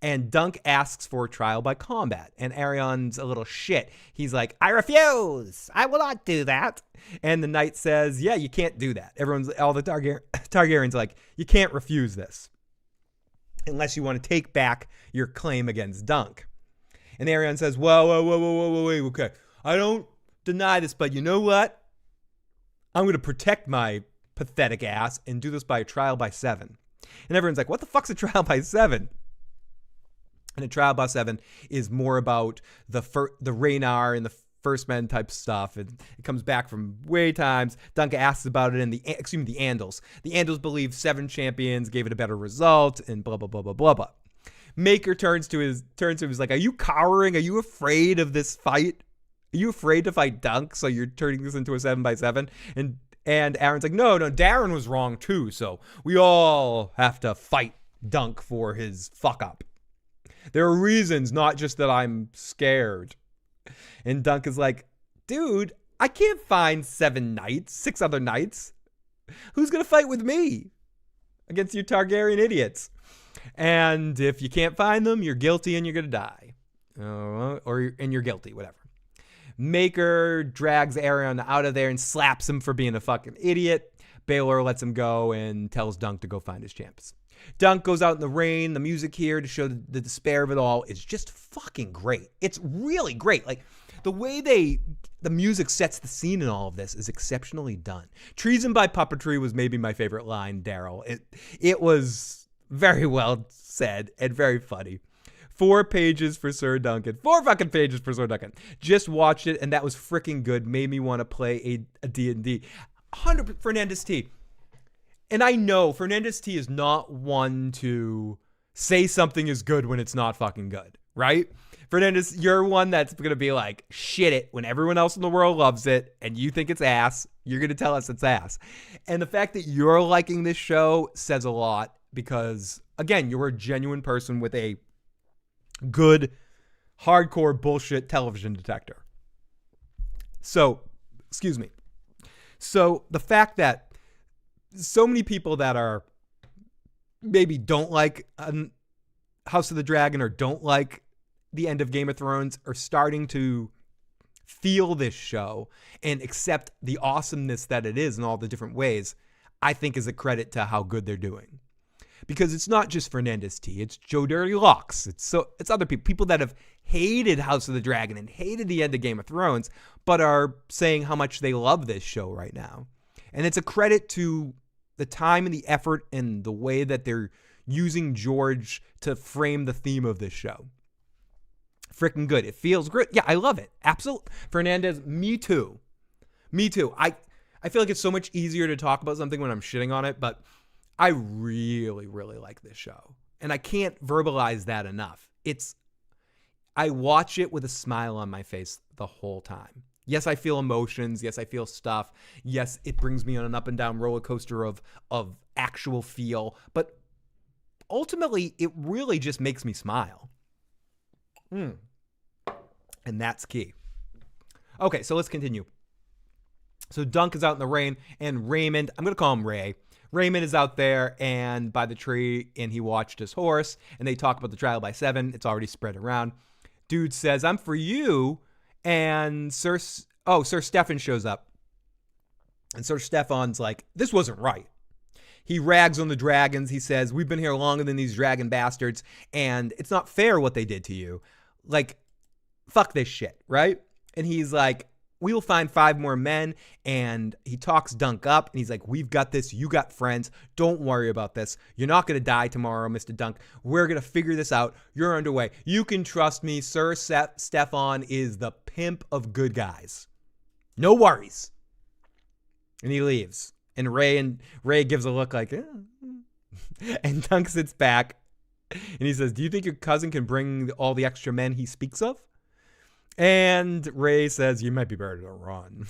And Dunk asks for a trial by combat. And Arion's a little shit. He's like, "I refuse. I will not do that." And the knight says, "Yeah, you can't do that." All the Targaryens are like, "You can't refuse this unless you want to take back your claim against Dunk." And Arion says, whoa, wait, okay. I don't deny this, but you know what? I'm going to protect my pathetic ass and do this by a trial by 7. And everyone's like, "What the fuck's a trial by 7? And a trial by 7 is more about the Rhaenyra and the First Men type stuff. It comes back from way times. Dunk asks about it in the Andals. The Andals believe 7 champions gave it a better result, and blah, blah, blah, blah, blah, blah. Maker turns to him, he's like, "Are you cowering? Are you afraid of this fight? Are you afraid to fight Dunk? So you're turning this into a 7 by 7? And Aaron's like, no, Darren was wrong too. So we all have to fight Dunk for his fuck up. There are reasons, not just that I'm scared." And Dunk is like, "Dude, I can't find 7 knights, 6 other knights. Who's going to fight with me against you Targaryen idiots? And if you can't find them, you're guilty and you're going to die. And you're guilty, whatever." Maker drags Arion out of there and slaps him for being a fucking idiot. Baylor lets him go and tells Dunk to go find his champs. Dunk goes out in the rain. The music here to show the despair of it all is just fucking great. It's really great. Like, the way the music sets the scene in all of this is exceptionally done. Treason by puppetry was maybe my favorite line, Daryl. It was very well said and very funny. 4 pages for Sir Duncan. 4 fucking pages for Sir Duncan. Just watched it, and that was freaking good. Made me want to play a D&D. 100 Fernandez T. And I know Fernandez T is not one to say something is good when it's not fucking good, right? Fernandez, you're one that's going to be like, shit it, when everyone else in the world loves it and you think it's ass, you're going to tell us it's ass. And the fact that you're liking this show says a lot because, again, you're a genuine person with a good, hardcore bullshit television detector. So, excuse me. So, the fact that so many people that are maybe don't like House of the Dragon or don't like the end of Game of Thrones are starting to feel this show and accept the awesomeness that it is in all the different ways, I think is a credit to how good they're doing. Because it's not just Fernandez T, it's Joe Dirty Locks. It's other people that have hated House of the Dragon and hated the end of Game of Thrones, but are saying how much they love this show right now. And it's a credit to the time and the effort and the way that they're using George to frame the theme of this show. Freaking good. It feels great. Yeah, I love it. Absolutely. Fernandez, me too. Me too. I feel like it's so much easier to talk about something when I'm shitting on it, but I really, really like this show. And I can't verbalize that enough. I watch it with a smile on my face the whole time. Yes, I feel emotions. Yes, I feel stuff. Yes, it brings me on an up and down roller coaster of actual feel. But ultimately, it really just makes me smile. And that's key. Okay, so let's continue. So Dunk is out in the rain, and Raymond, I'm going to call him Ray. Raymond is out there and by the tree, and he watched his horse, and they talk about the trial by 7. It's already spread around. Dude says, I'm for you, and Sir Stefan shows up. And Sir Stefan's like, this wasn't right. He rags on the dragons. He says, we've been here longer than these dragon bastards, and it's not fair what they did to you. Like, fuck this shit, right? And he's like, we will find 5 more men, and he talks Dunk up, and he's like, we've got this, you got friends, don't worry about this, you're not going to die tomorrow, Mr. Dunk, we're going to figure this out, you're underway, you can trust me, Sir Stefan is the pimp of good guys, no worries. And he leaves, and Ray gives a look like, and Dunk sits back, and he says, do you think your cousin can bring all the extra men he speaks of? And Ray says, you might be better to run.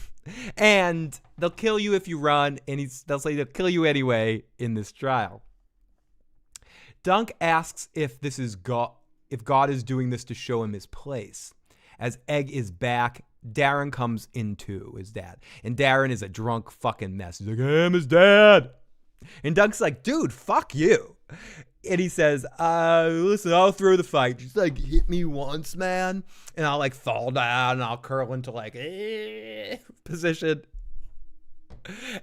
And they'll kill you if you run, and they'll say they'll kill you anyway in this trial. Dunk asks if God is doing this to show him his place. As Egg is back, Darren comes in too, his dad. And Darren is a drunk fucking mess. He's like, I am his dad. And Dunk's like, dude, fuck you. And he says, listen, I'll throw the fight. Just like hit me once, man. And I'll like fall down and I'll curl into like position.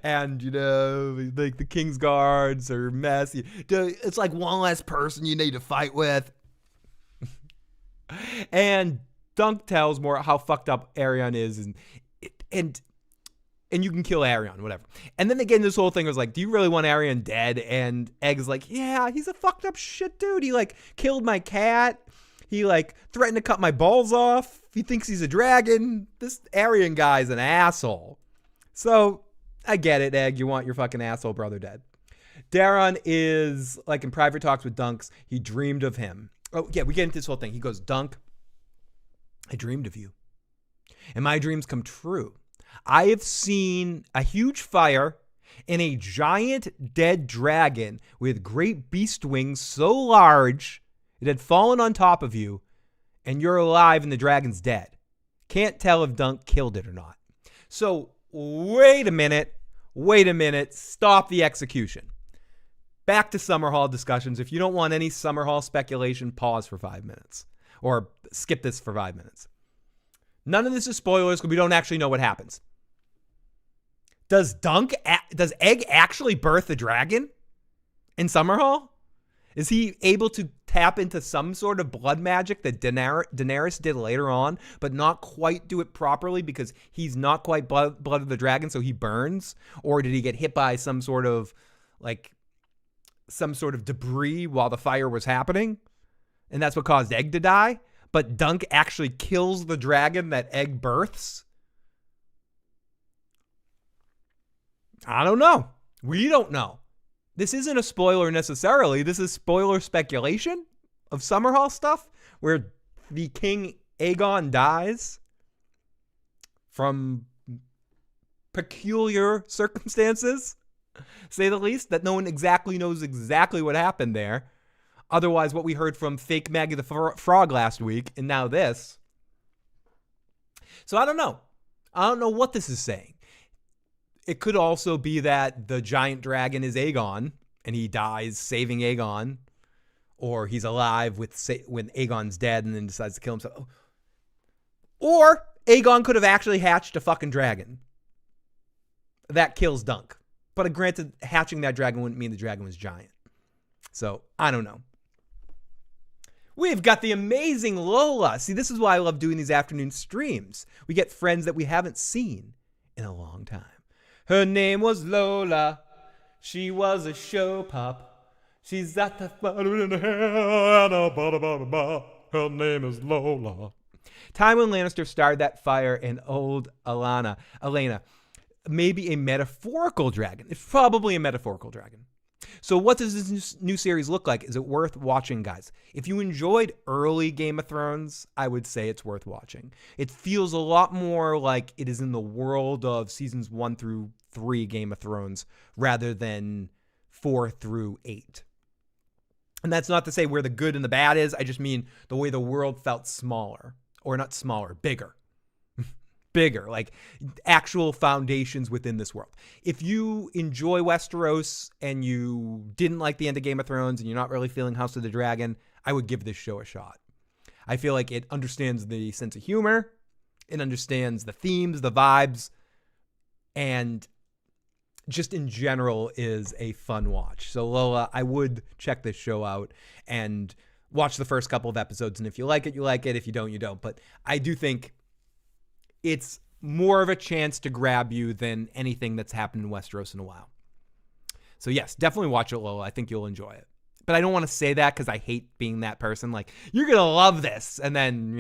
And, like the King's Guards are messy. It's like one less person you need to fight with. And Dunk tells more how fucked up Arion is. And you can kill Arion, whatever. And then again, this whole thing was like, do you really want Arion dead? And Egg's like, yeah, he's a fucked up shit dude. He like killed my cat. He like threatened to cut my balls off. He thinks he's a dragon. This Arion guy's an asshole. So I get it, Egg. You want your fucking asshole brother dead. Darren is like in private talks with Dunks. He dreamed of him. Oh yeah, we get into this whole thing. He goes, Dunk, I dreamed of you. And my dreams come true. I have seen a huge fire and a giant dead dragon with great beast wings so large it had fallen on top of you, and you're alive and the dragon's dead. Can't tell if Dunk killed it or not. So wait a minute, stop the execution. Back to Summer Hall discussions. If you don't want any Summer Hall speculation, pause for 5 minutes or skip this for 5 minutes. None of this is spoilers because we don't actually know what happens. Does Egg actually birth the dragon in Summerhall? Is he able to tap into some sort of blood magic that Daenerys did later on, but not quite do it properly because he's not quite blood of the dragon, so he burns? Or did he get hit by some sort of debris while the fire was happening, and that's what caused Egg to die? But Dunk actually kills the dragon that Egg births? I don't know. We don't know. This isn't a spoiler necessarily. This is spoiler speculation of Summerhall stuff where the King Aegon dies from peculiar circumstances, say the least, that no one exactly knows exactly what happened there. Otherwise, what we heard from fake Maggie the Frog last week, and now this. So I don't know. I don't know what this is saying. It could also be that the giant dragon is Aegon, and he dies saving Aegon, or he's alive when Aegon's dead and then decides to kill himself. Or Aegon could have actually hatched a fucking dragon that kills Dunk. But granted, hatching that dragon wouldn't mean the dragon was giant. So I don't know. We've got the amazing Lola. See, this is why I love doing these afternoon streams. We get friends that we haven't seen in a long time. Her name was Lola. She was a show pup. She's at the bottom in the hair. Her name is Lola. Tywin Lannister started that fire in old Elena. Maybe a metaphorical dragon. It's probably a metaphorical dragon. So what does this new series look like? Is it worth watching, guys? If you enjoyed early Game of Thrones, I would say it's worth watching. It feels a lot more like it is in the world of seasons 1 through 3 Game of Thrones rather than 4 through 8. And that's not to say where the good and the bad is. I just mean the way the world felt smaller. Or not smaller, bigger. Bigger, like actual foundations within this world. If you enjoy Westeros and you didn't like the end of Game of Thrones and you're not really feeling House of the Dragon, I would give this show a shot. I feel like it understands the sense of humor, it understands the themes, the vibes, and just in general is a fun watch. So Lola, I would check this show out and watch the first couple of episodes, and if you like it, you like it. If you don't, you don't. But I do think it's more of a chance to grab you than anything that's happened in Westeros in a while. So yes, definitely watch it, Lola. I think you'll enjoy it. But I don't want to say that because I hate being that person. Like, you're going to love this. And then,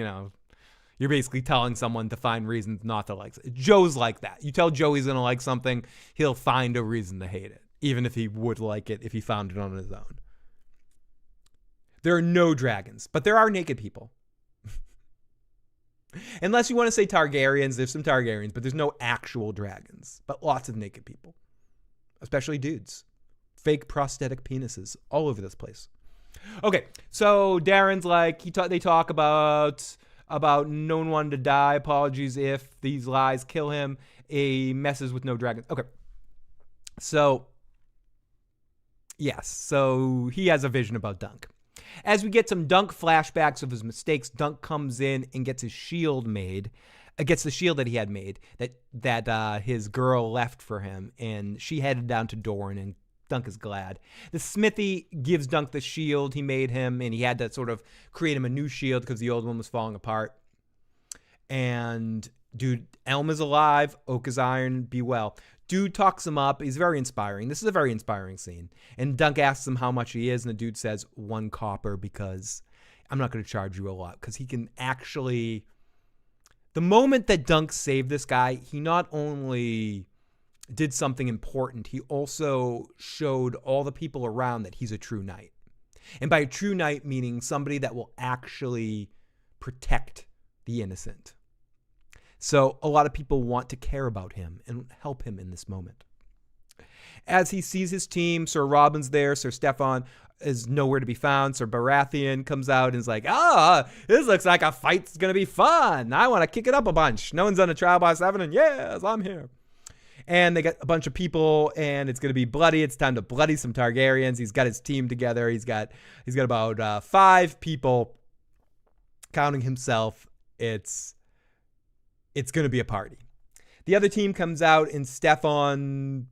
you're basically telling someone to find reasons not to like it. Joe's like that. You tell Joe he's going to like something, he'll find a reason to hate it. Even if he would like it if he found it on his own. There are no dragons, but there are naked people. Unless you want to say Targaryens, there's some Targaryens, but there's no actual dragons. But lots of naked people, especially dudes. Fake prosthetic penises all over this place. Okay, so Darren's like, they talk about no one wanted to die. Apologies if these lies kill him. A messes with no dragons. Okay, so yes, so he has a vision about Dunk. As we get some Dunk flashbacks of his mistakes, Dunk comes in and gets his shield made. Gets the shield that he had made that his girl left for him, and she headed down to Dorne, and Dunk is glad. The smithy gives Dunk the shield he made him, and he had to sort of create him a new shield because the old one was falling apart. And dude, Elm is alive. Oak is iron. Be well. Dude talks him up. He's very inspiring. This is a very inspiring scene. And Dunk asks him how much he is, and the dude says 1 copper because I'm not going to charge you a lot. Because he can actually... The moment that Dunk saved this guy, he not only did something important, he also showed all the people around that he's a true knight. And by a true knight, meaning somebody that will actually protect the innocent. So a lot of people want to care about him and help him in this moment. As he sees his team, Sir Robin's there, Sir Stefan is nowhere to be found. Sir Baratheon comes out and is like, this looks like a fight's going to be fun. I want to kick it up a bunch. No one's done a trial by 7, and yes, I'm here. And they got a bunch of people, and it's going to be bloody. It's time to bloody some Targaryens. He's got his team together. He's got about 5 people, counting himself. It's going to be a party. The other team comes out and Stefan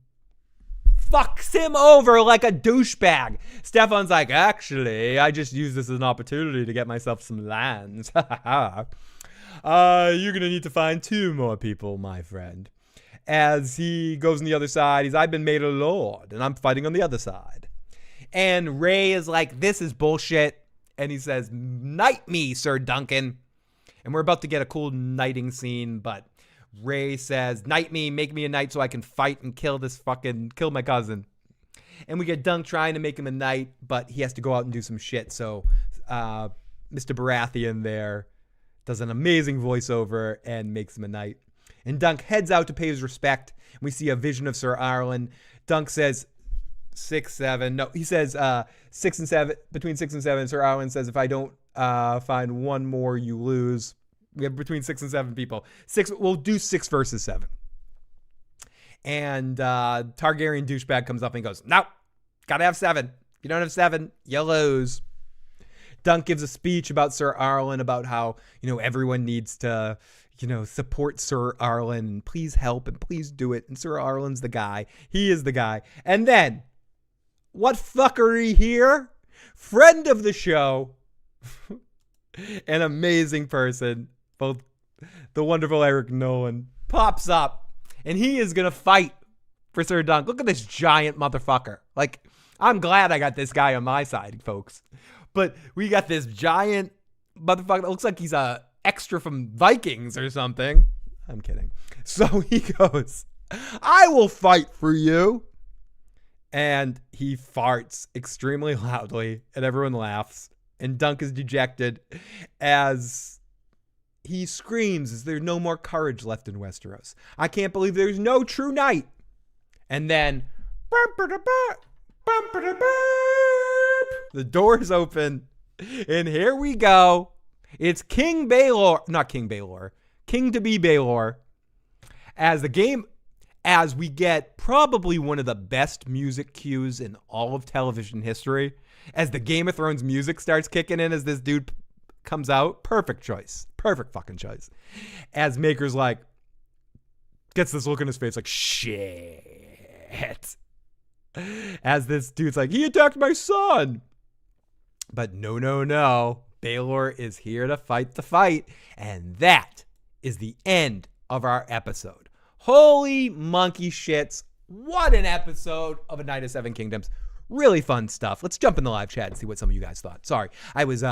fucks him over like a douchebag. Stefan's like, actually, I just used this as an opportunity to get myself some lands. You're going to need to find 2 more people, my friend. As he goes on the other side, I've been made a lord, and I'm fighting on the other side. And Ray is like, this is bullshit. And he says, knight me, Sir Duncan. And we're about to get a cool knighting scene, but Ray says, knight me, make me a knight so I can fight and kill my cousin. And we get Dunk trying to make him a knight, but he has to go out and do some shit. So Mr. Baratheon there does an amazing voiceover and makes him a knight. And Dunk heads out to pay his respect. And we see a vision of Sir Arlen. Dunk says 6, 7. No, he says 6 and 7. Between 6 and 7, Sir Arlen says, if I don't find one more, you lose. We have between 6 and 7 people. We'll do 6 versus 7. And Targaryen douchebag comes up and goes, nope, gotta have 7. If you don't have 7, you lose. Dunk gives a speech about Sir Arlen, about how, everyone needs to, support Sir Arlen and please help and please do it. And Sir Arlen's the guy. He is the guy. And then, what fuckery here? Friend of the show, an amazing person, both the wonderful Eric Nolan, pops up and he is going to fight for Sir Dunk. Look at this giant motherfucker. Like, I'm glad I got this guy on my side, folks. But we got this giant motherfucker that looks like he's a extra from Vikings or something. I'm kidding. So he goes, I will fight for you. And he farts extremely loudly and everyone laughs. And Dunk is dejected as he screams, is there no more courage left in Westeros? I can't believe there's no true knight. And then the doors open and here we go. It's King Baelor, not King Baelor, King to be Baelor, as we get probably one of the best music cues in all of television history. As the Game of Thrones music starts kicking in as this dude comes out. Perfect choice. Perfect fucking choice. As Maker's like, gets this look in his face like, shit. As this dude's like, he attacked my son. But no. Baelor is here to fight the fight. And that is the end of our episode. Holy monkey shits. What an episode of A Night of Seven Kingdoms. Really fun stuff. Let's jump in the live chat and see what some of you guys thought. Sorry, I was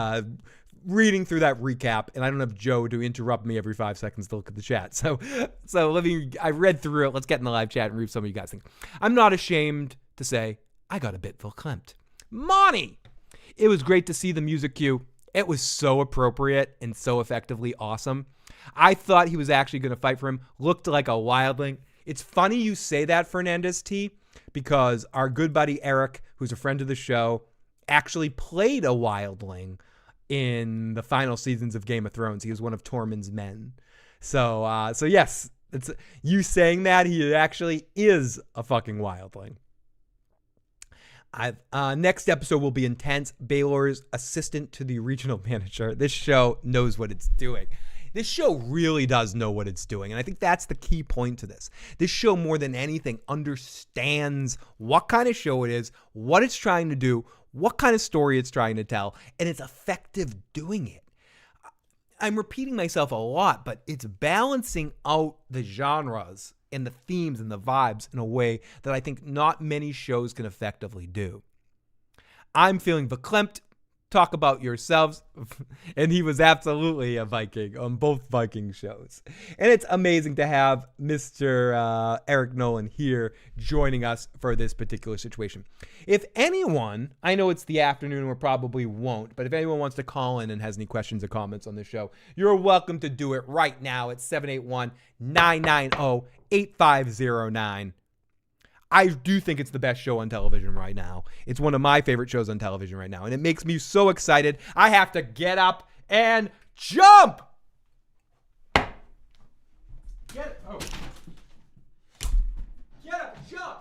reading through that recap, and I don't have Joe to interrupt me every 5 seconds to look at the chat. So I read through it. Let's get in the live chat and read what some of you guys think. I'm not ashamed to say I got a bit verklempt. Monty! It was great to see the music cue. It was so appropriate and so effectively awesome. I thought he was actually going to fight for him. Looked like a wildling. It's funny you say that, Fernandez T, because our good buddy Eric, who's a friend of the show, actually played a wildling in the final seasons of Game of Thrones. He was one of Tormund's men. So yes, it's you saying that he actually is a fucking wildling. Next episode will be intense. Baelor's assistant to the regional manager. This show knows what it's doing. This show really does know what it's doing. And I think that's the key point to this. This show, more than anything, understands what kind of show it is, what it's trying to do, what kind of story it's trying to tell, and it's effective doing it. I'm repeating myself a lot, but it's balancing out the genres and the themes and the vibes in a way that I think not many shows can effectively do. I'm feeling verklempt. Talk about yourselves. And he was absolutely a Viking on both Viking shows. And it's amazing to have Mr. Eric Nolan here joining us for this particular situation. If anyone, I know it's the afternoon, we probably won't, but if anyone wants to call in and has any questions or comments on the show, you're welcome to do it right now at 781-990-8509. I do think it's the best show on television right now. It's one of my favorite shows on television right now, and it makes me so excited. I have to get up and jump. Get up and jump.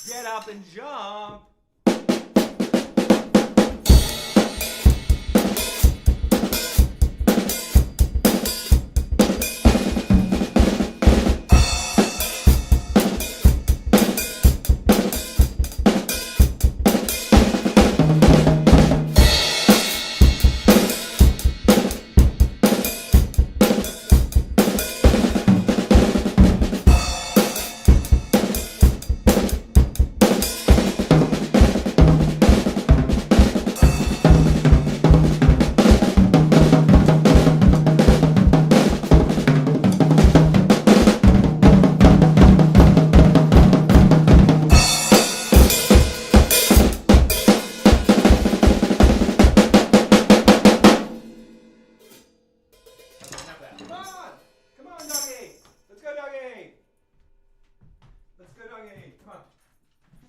Get up and jump.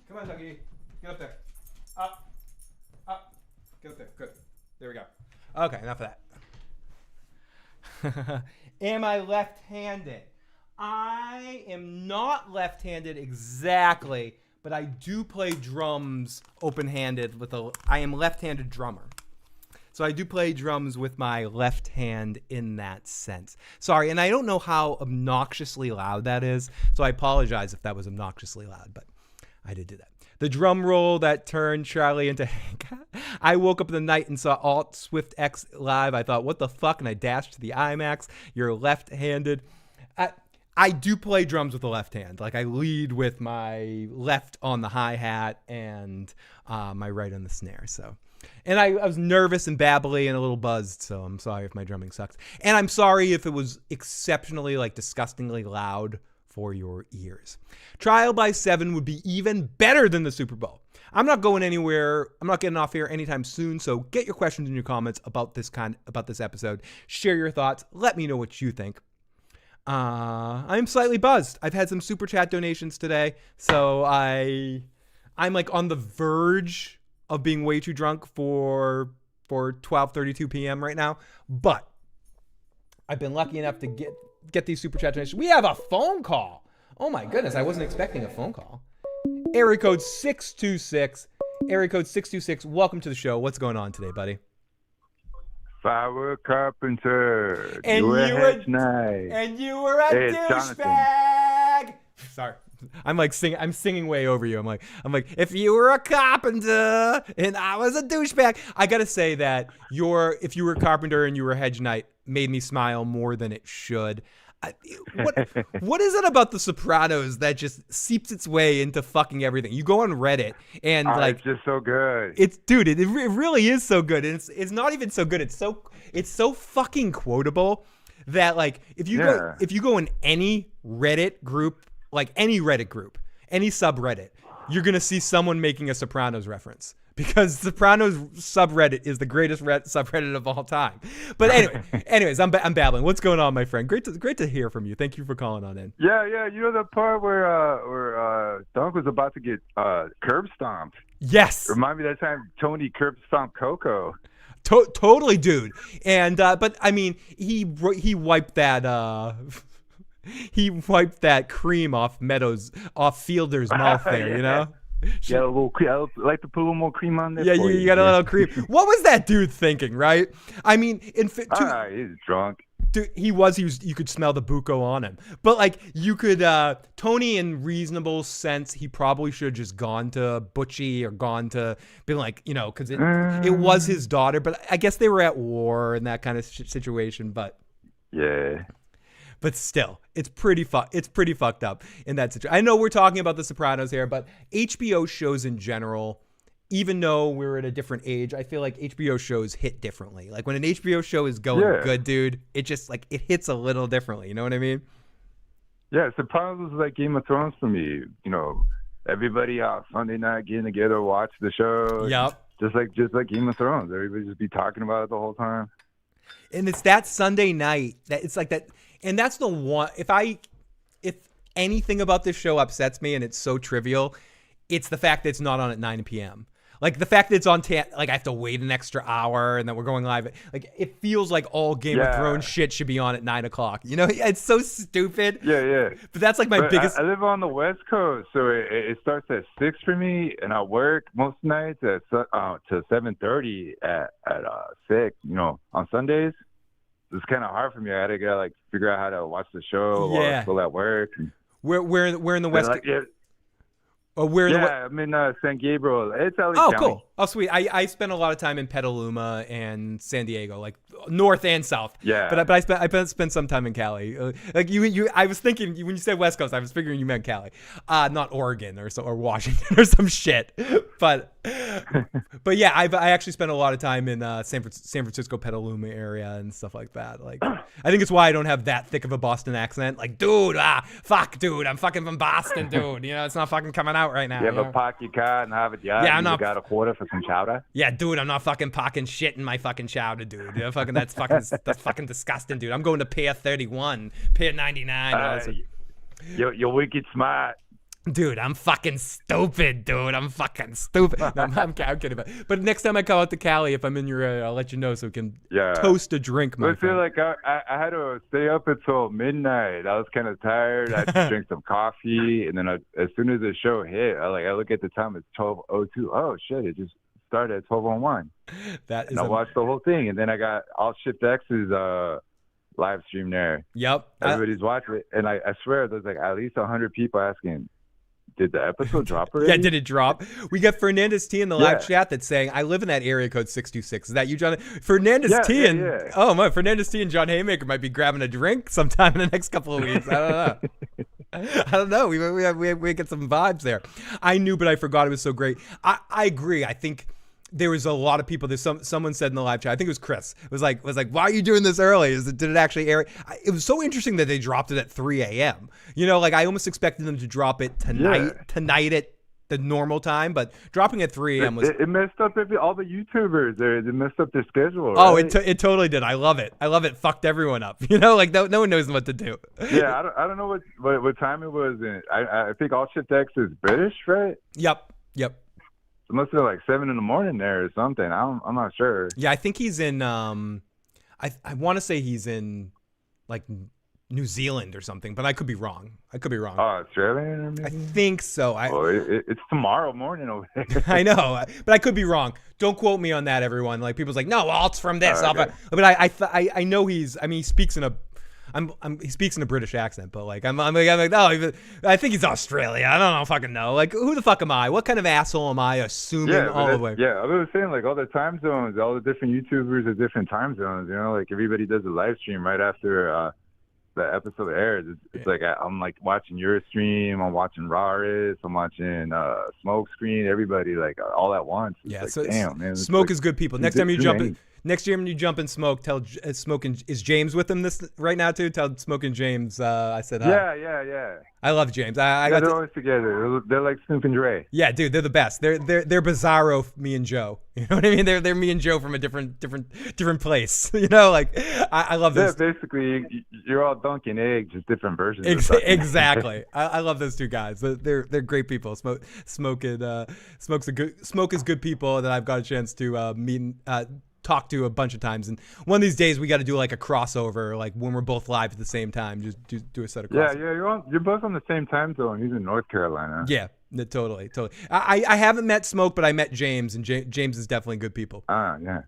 Come on, Dougie. Get up there. Up. Up. Get up there. Good. There we go. Okay, enough of that. Am I left-handed? I am not left-handed exactly, but I do play drums open-handed I am left-handed drummer. So I do play drums with my left hand in that sense. Sorry, and I don't know how obnoxiously loud that is, so I apologize if that was obnoxiously loud, but I did do that. The drum roll that turned Charlie into Hank. I woke up in the night and saw Alt Swift X live. I thought, what the fuck? And I dashed to the IMAX. You're left-handed. I do play drums with the left hand. Like, I lead with my left on the hi-hat and my right on the snare. So, and I was nervous and babbly and a little buzzed, so I'm sorry if my drumming sucks. And I'm sorry if it was exceptionally, like, disgustingly loud for your ears. Trial by 7 would be even better than the Super Bowl. I'm not going anywhere. I'm not getting off here anytime soon, so get your questions and your comments about this episode. Share your thoughts. Let me know what you think. I'm slightly buzzed. I've had some super chat donations today, so I'm like on the verge of being way too drunk for 12:32 p.m. right now, but I've been lucky enough to get these super chat donations. We have a phone call. Oh my goodness, I wasn't expecting a phone call. Area code 626. Area code 626. Welcome to the show. What's going on today, buddy? Firewood carpenter. And you were a douchebag. Sorry. I'm singing way over you. I'm like, if you were a carpenter and I was a douchebag. I gotta say that if you were a carpenter and you were a hedge knight made me smile more than it should. What is it about The Sopranos that just seeps its way into fucking everything? You go on Reddit and it's just so good. It really is so good. And it's not even so good. It's so fucking quotable that, like, if you go in any Reddit group, like any Reddit group, any subreddit, you're gonna see someone making a Sopranos reference. Because Sopranos subreddit is the greatest subreddit of all time. But anyways, I'm babbling. What's going on, my friend? Great to hear from you. Thank you for calling on in. Yeah. You know the part where Dunk was about to get curb stomped? Yes. Remind me that time Tony curb stomped Coco. Totally, dude. And but I mean, he wiped that. He wiped that cream off Fielder's mouth there. You know. Yeah, I like to put a little more cream on there. Yeah, you got a little cream. What was that dude thinking, right? I mean, he's drunk. Dude, he was. You could smell the bucco on him. But, like, you could, Tony, in reasonable sense, he probably should have just gone to Butchie or gone to, being like, you know, because it was his daughter. But I guess they were at war and that kind of situation. But yeah. But still, it's pretty fucked up in that situation. I know we're talking about The Sopranos here, but HBO shows in general, even though we're at a different age, I feel like HBO shows hit differently. Like when an HBO show is going good, dude, it just like it hits a little differently. You know what I mean? Yeah, Sopranos was like Game of Thrones for me. You know, everybody out Sunday night getting together, watch the show. Yep. Just like Game of Thrones. Everybody just be talking about it the whole time. And it's that Sunday night that it's like that. And that's the one, if anything about this show upsets me and it's so trivial, it's the fact that it's not on at 9 p.m. Like the fact that it's on, like I have to wait an extra hour and then we're going live. Like it feels like all Game of Thrones shit should be on at 9 o'clock. You know, it's so stupid. Yeah. But that's like my biggest. I live on the West Coast, so it starts at 6 for me, and I work most nights to 7:30 at 6. You know, on Sundays. It's kind of hard for me. I had to figure out how to watch the show while I'm still at work. Where in the West? I'm in San Gabriel. It's LA County. Cool. Oh, sweet. I spent a lot of time in Petaluma and San Diego, like north and south. Yeah. But I spent some time in Cali. Like you, I was thinking when you said West Coast, I was figuring you meant Cali, not Oregon or Washington or some shit. But yeah, I actually spent a lot of time in San Francisco, Petaluma area and stuff like that. Like I think it's why I don't have that thick of a Boston accent. Like, dude, dude, I'm fucking from Boston, dude. You know, it's not fucking coming out right now. You have a pocket card and have a job. Yeah, I'm not. Got a quarter for some chowder. Yeah, dude, I'm not fucking pocking shit in my fucking chowder, dude. You know, that's fucking disgusting, dude. I'm going to Pier 31, Pier 99. You're wicked smart. Dude, I'm fucking stupid, dude. I'm fucking stupid. No, I'm kidding. But next time I come out to Cali, if I'm in your area, I'll let you know so we can toast a drink, my I feel friend. like I had to stay up until midnight. I was kind of tired. I had to drink some coffee, and then as soon as the show hit, I look at the time. It's 12:02. Oh shit! It just started at 12:01. That is. And I watched the whole thing, and then I got All Shift X's live stream there. Yep. Everybody's watching it, and I swear there's like at least 100 people asking, did the episode drop already? Yeah, did it drop? We got Fernandez T in the live chat that's saying, I live in that area code 626. Is that you, John? Fernandez T and oh my, Fernandez T and John Haymaker might be grabbing a drink sometime in the next couple of weeks. I don't know. I don't know. We get some vibes there. I knew, but I forgot. It was so great. I agree. I think there was a lot of people. There's someone said in the live chat, I think it was Chris. It was like, why are you doing this early? Did it actually air? It was so interesting that they dropped it at 3 a.m. You know, like I almost expected them to drop it tonight at the normal time, but dropping at 3 a.m. was it messed up all the YouTubers. They messed up their schedule. Oh, right? it totally did. I love it. Fucked everyone up. You know, like no one knows what to do. Yeah, I don't know what time it was. I think All Shift X is British, right? Yep. It must have been like 7 a.m. there or something. I'm not sure. Yeah, I think he's in. I want to say he's in like New Zealand or something, but I could be wrong. Oh, Australian or maybe? I think so. It's tomorrow morning over there. I know, but I could be wrong. Don't quote me on that, everyone. Like people's like, no, Alt's from this. Okay. But I know he's. I mean, he speaks in a. He speaks in a British accent, but like I'm like oh, I think he's Australia. I don't know, fucking know. Like who the fuck am I? What kind of asshole am I assuming all the way? Yeah, I was saying like all the time zones, all the different YouTubers are different time zones. You know, like everybody does a live stream right after the episode airs. It's like I'm like watching your stream, I'm watching Raris, I'm watching Smoke Screen, everybody like all at once. It's yeah, like, so damn man, Smoke is good people. Next time you jump in. Next year when you jump in Smoke, tell Smoke is James with him this right now too? Tell Smoke and James I said hi. Yeah. I love James. They're always together. They're like Snoop and Dre. Yeah, dude, they're the best. They're Bizarro, me and Joe. You know what I mean? They're me and Joe from a different place. You know, like I love this. Yeah, basically you're all dunking eggs, just different versions. Exactly. I love those two guys. They're great people. Smoke is good people that I've got a chance to meet. Talk to a bunch of times, and one of these days we got to do like a crossover, like when we're both live at the same time, just do a set of crossovers. Yeah, you're both on the same time zone. He's in North Carolina. Yeah, totally. I haven't met Smoke, but I met James, and James is definitely good people. Yeah.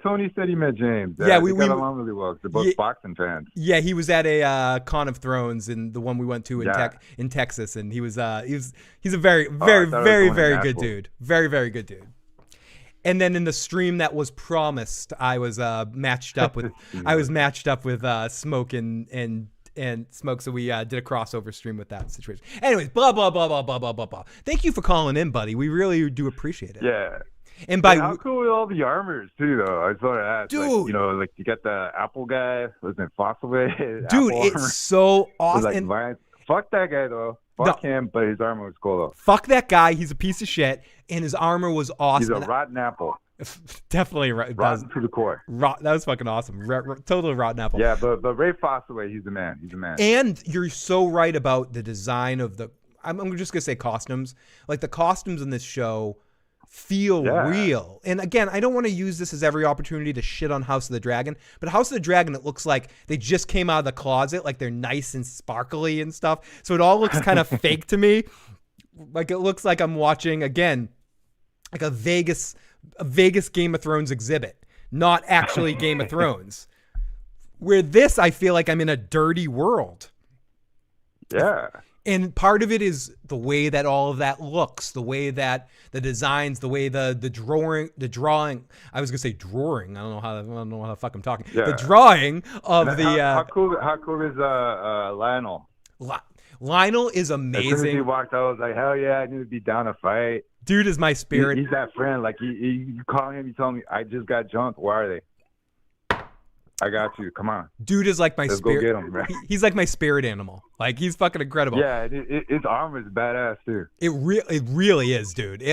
Tony said he met James. Yeah, we got along really well. They're both boxing fans. Yeah, he was at a Con of Thrones, in the one we went to in Texas, and he's a very good dude. Very, very good dude. And then in the stream that was promised, I was matched up with Smoke and Smoke, so we did a crossover stream with that situation. Anyways, blah blah blah blah blah blah blah blah. Thank you for calling in, buddy. We really do appreciate it. Yeah. And how cool are all the armors too, though? I saw that, dude. Like, like you got the Apple guy, wasn't it Fossilway? Dude, it's so awesome. Fuck that guy though. Fuck him, but his armor was cool though. Fuck that guy. He's a piece of shit, and his armor was awesome. He's a rotten apple. Definitely rotten to the core. That was fucking awesome. Totally rotten apple. Yeah, but Ray Fossilway, he's the man. He's the man. And you're so right about the design of the. I'm just gonna say costumes. Like the costumes in this show feel real. And again, I don't want to use this as every opportunity to shit on House of the Dragon, but House of the Dragon, it looks like they just came out of the closet, like they're nice and sparkly and stuff. So it all looks kind of fake to me. Like it looks like I'm watching, again, like a Vegas Game of Thrones exhibit, not actually Game of Thrones. Where this, I feel like I'm in a dirty world. Yeah. And part of it is the way that all of that looks, the way that the designs, the way the drawing. I was gonna say drawing. I don't know how the fuck I'm talking. Yeah. The drawing of how cool is Lionel? Lionel is amazing. As soon as he walked out, I was like, hell yeah, I need to be down to fight. Dude is my spirit. He's that friend. Like you call him, you tell me, I just got jumped. Where are they? I got you. Come on. Dude is like my spirit. Go get him, man. He's like my spirit animal. Like he's fucking incredible. Yeah, his armor is badass too. It really is, dude.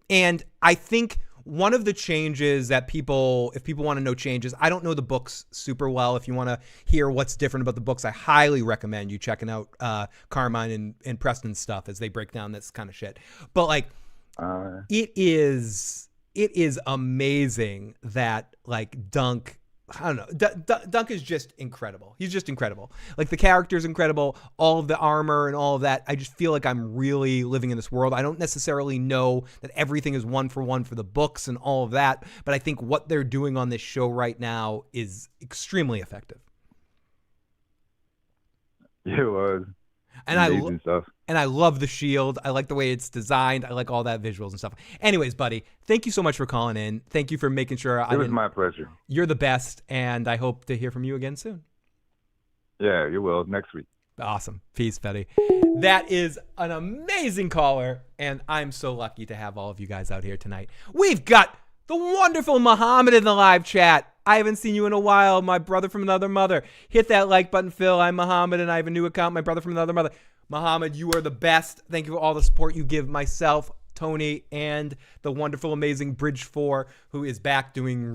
And I think one of the changes that if people want to know changes, I don't know the books super well. If you want to hear what's different about the books, I highly recommend you checking out Carmine and Preston's stuff as they break down this kind of shit. But like, it is amazing that like Dunk, I don't know, Dunk is just incredible. He's just incredible. Like the character's incredible, all of the armor and all of that. I just feel like I'm really living in this world. I don't necessarily know that everything is one for the books and all of that, but I think what they're doing on this show right now is extremely effective. It was And amazing stuff. And I love the shield. I like the way it's designed. I like all that visuals and stuff. Anyways, buddy, thank you so much for calling in. Thank you for making sure It was my pleasure. You're the best, and I hope to hear from you again soon. Yeah, you will next week. Awesome. Peace, buddy. That is an amazing caller, and I'm so lucky to have all of you guys out here tonight. We've got the wonderful Muhammad in the live chat. I haven't seen you in a while, my brother from another mother. Hit that like button, Phil. I'm Muhammad, and I have a new account, my brother from another mother. Muhammad, you are the best. Thank you for all the support you give myself, Tony, and the wonderful, amazing Bridge 4, who is back doing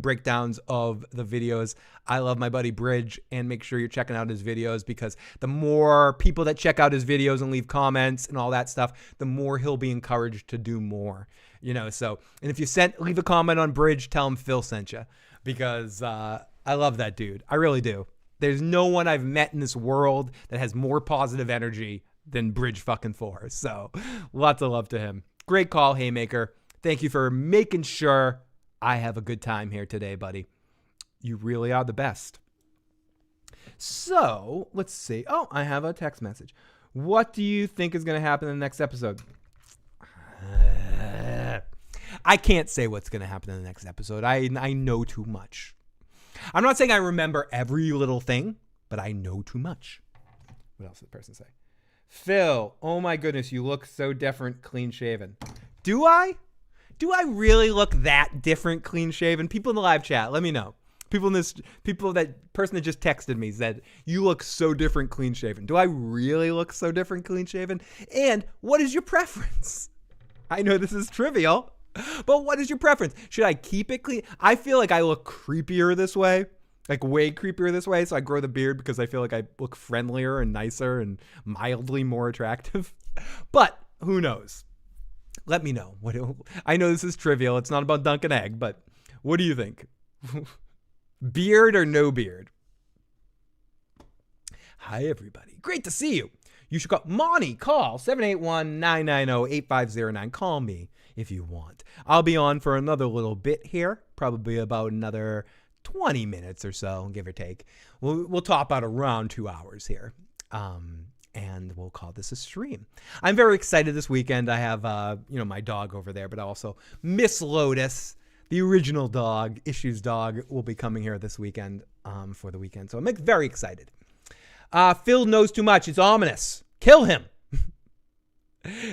breakdowns of the videos. I love my buddy Bridge, and make sure you're checking out his videos, because the more people that check out his videos and leave comments and all that stuff, the more he'll be encouraged to do more. You know, so, and if you leave a comment on Bridge, tell him Phil sent you, because I love that dude. I really do. There's no one I've met in this world that has more positive energy than Bridge fucking 4. So lots of love to him. Great call, Haymaker. Thank you for making sure I have a good time here today, buddy. You really are the best. So let's see. Oh, I have a text message. What do you think is going to happen in the next episode? I can't say what's going to happen in the next episode. I know too much. I'm not saying I remember every little thing, but I know too much. What else did the person say? Phil, oh my goodness, you look so different, clean shaven. Do I? Do I really look that different, clean shaven? People in the live chat, let me know. That person that just texted me said, you look so different, clean shaven. Do I really look so different, clean shaven? And what is your preference? I know this is trivial, but what is your preference? Should I keep it clean? I feel like I look creepier this way, like way creepier this way. So I grow the beard because I feel like I look friendlier and nicer and mildly more attractive. But who knows? Let me know. I know this is trivial. It's not about Dunk and Egg, but what do you think? Beard or no beard? Hi, everybody. Great to see you. You should call Monty. Call 781-990-8509. Call me if you want. I'll be on for another little bit here, probably about another 20 minutes or so, give or take. We'll top out around 2 hours here, and we'll call this a stream. I'm very excited this weekend. I have my dog over there, but also Miss Lotus, the original dog, Issues dog, will be coming here this weekend for the weekend. So I'm very excited. Phil knows too much. It's ominous. Kill him.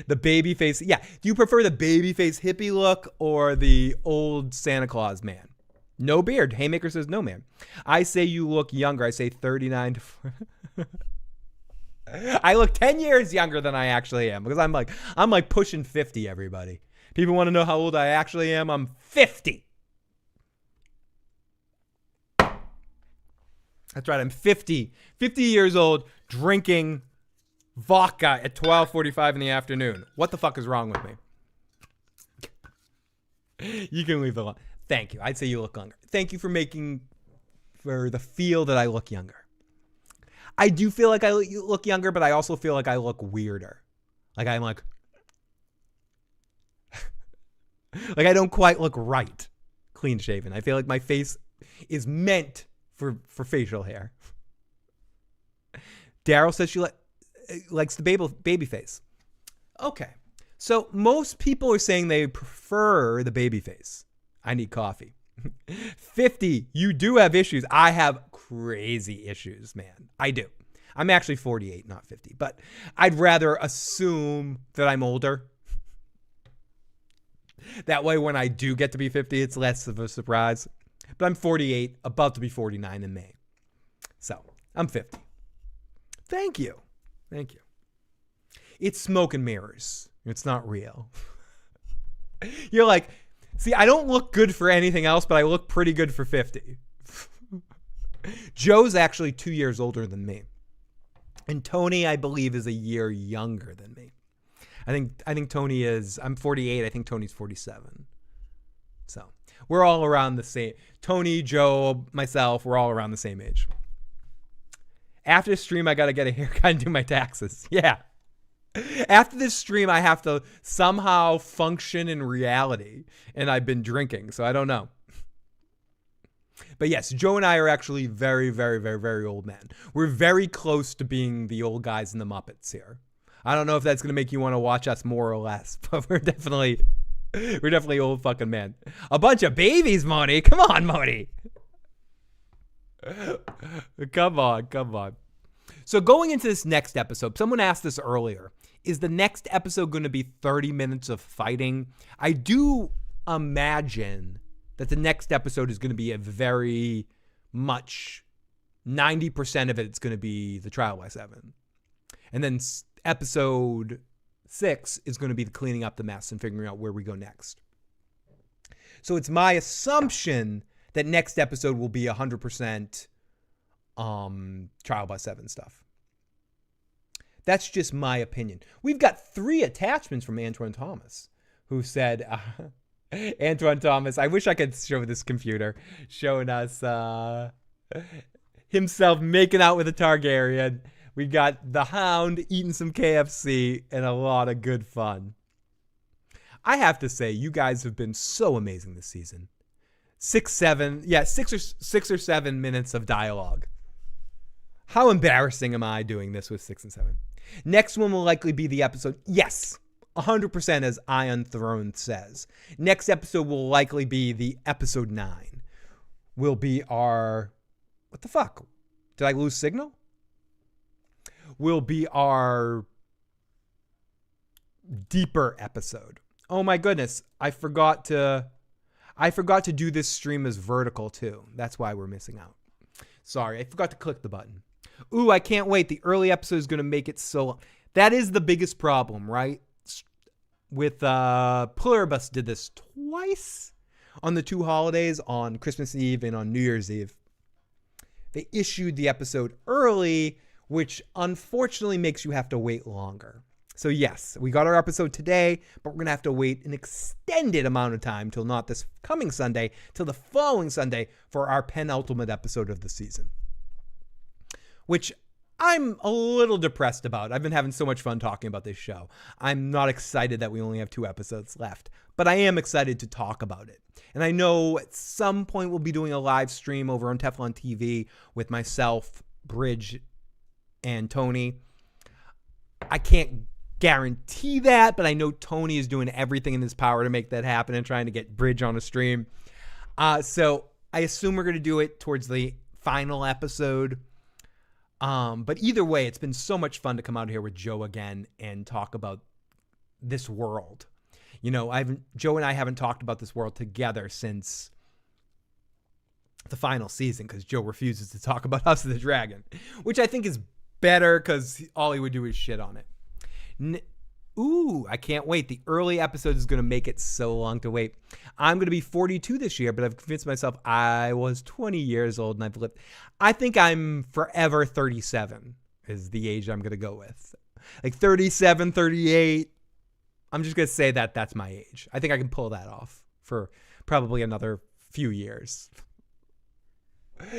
The baby face. Yeah. Do you prefer the baby face hippie look or the old Santa Claus man? No beard. Haymaker says no, man. I say you look younger. I say 39 to 40. I look 10 years younger than I actually am, because I'm like pushing 50, everybody. People want to know how old I actually am. I'm 50. That's right. I'm 50 years old, drinking vodka at 12:45 in the afternoon. What the fuck is wrong with me? You can leave it alone. Thank you. I'd say you look younger. Thank you for the feel that I look younger. I do feel like I look younger, but I also feel like I look weirder. Like I'm like I don't quite look right, clean shaven. I feel like my face is meant for facial hair. Daryl says she likes the baby face. Okay. So most people are saying they prefer the baby face. I need coffee. 50, you do have issues. I have crazy issues, man. I do. I'm actually 48, not 50. But I'd rather assume that I'm older. That way, when I do get to be 50, it's less of a surprise. But I'm 48, about to be 49 in May. So, I'm 50. Thank you. Thank you. It's smoke and mirrors. It's not real. You're like, See, I don't look good for anything else, but I look pretty good for 50. Joe's actually 2 years older than me. And Tony, I believe, is a year younger than me. I think Tony is, I'm 48. I think Tony's 47. So we're all around the same. Tony, Joe, myself, we're all around the same age. After the stream, I got to get a haircut and do my taxes. Yeah. After this stream, I have to somehow function in reality. And I've been drinking, so I don't know. But yes, Joe and I are actually very, very, very, very old men. We're very close to being the old guys in the Muppets here. I don't know if that's going to make you want to watch us more or less, but we're definitely old fucking men. A bunch of babies, Moni. Come on, Moni. Come on. So going into this next episode, someone asked this earlier. Is the next episode going to be 30 minutes of fighting? I do imagine that the next episode is going to be a very much 90% of it's going to be the Trial by 7. And then episode 6 is going to be the cleaning up the mess and figuring out where we go next. So it's my assumption that next episode will be 100% Trial by 7 stuff. That's just my opinion. We've got 3 attachments from Antoine Thomas, who said, Antoine Thomas, I wish I could show this computer, showing us himself making out with a Targaryen. We got the Hound eating some KFC and a lot of good fun. I have to say, you guys have been so amazing this season. 6 or 7 minutes of dialogue. How embarrassing am I doing this with 6 and 7? Next one will likely be the episode. Yes, 100% as Iron Throne says. Next episode will likely be the episode 9. Will be our... What the fuck? Did I lose signal? Will be our deeper episode. Oh my goodness. I forgot to do this stream as vertical too. That's why we're missing out. Sorry, I forgot to click the button. Ooh, I can't wait. The early episode is going to make it so... That is the biggest problem, right? With Pluribus did this twice on the 2 holidays, on Christmas Eve and on New Year's Eve. They issued the episode early, which unfortunately makes you have to wait longer. So yes, we got our episode today, but we're going to have to wait an extended amount of time till not this coming Sunday, till the following Sunday for our penultimate episode of the season. Which I'm a little depressed about. I've been having so much fun talking about this show. I'm not excited that we only have 2 episodes left, but I am excited to talk about it. And I know at some point we'll be doing a live stream over on Teflon TV with myself, Bridge, and Tony. I can't guarantee that, but I know Tony is doing everything in his power to make that happen and trying to get Bridge on a stream. So I assume we're going to do it towards the final episode. But either way, it's been so much fun to come out here with Joe again and talk about this world. You know, Joe and I haven't talked about this world together since the final season because Joe refuses to talk about House of the Dragon, which I think is better because all he would do is shit on it. Ooh, I can't wait. The early episode is going to make it so long to wait. I'm going to be 42 this year, but I've convinced myself I was 20 years old and I've lived. I think I'm forever 37 is the age I'm going to go with. Like 37, 38. I'm just going to say that that's my age. I think I can pull that off for probably another few years.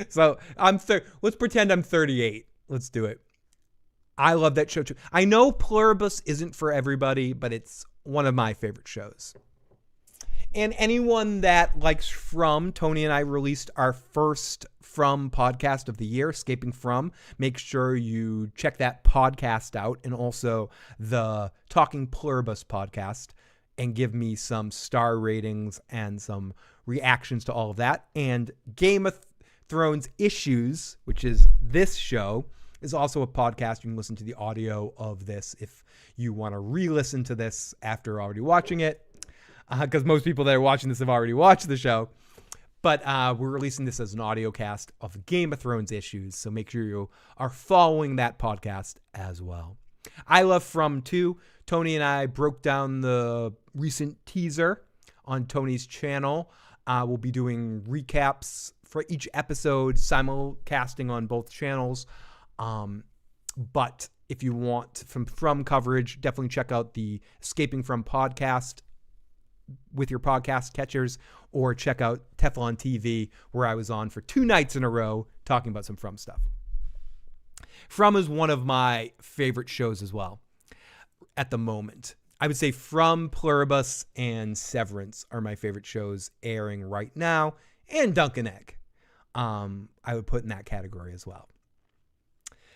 So let's pretend I'm 38. Let's do it. I love that show too. I know Pluribus isn't for everybody, but it's one of my favorite shows. And anyone that likes From, Tony and I released our first From podcast of the year, Escaping From. Make sure you check that podcast out and also the Talking Pluribus podcast and give me some star ratings and some reactions to all of that. And Game of Thrones Issues, which is this show, is also a podcast. You can listen to the audio of this if you want to re-listen to this after already watching it, because most people that are watching this have already watched the show. But we're releasing this as an audio cast of Game of Thrones Issues, so make sure you are following that podcast as well. I love From too. Tony and I broke down the recent teaser on Tony's channel. We'll be doing recaps for each episode, simulcasting on both channels. But if you want from coverage, definitely check out the Escaping From podcast with your podcast catchers, or check out Teflon TV, where I was on for 2 nights in a row talking about some From stuff. From is one of my favorite shows as well at the moment. I would say From, Pluribus, and Severance are my favorite shows airing right now, and Dunk and Egg. I would put in that category as well.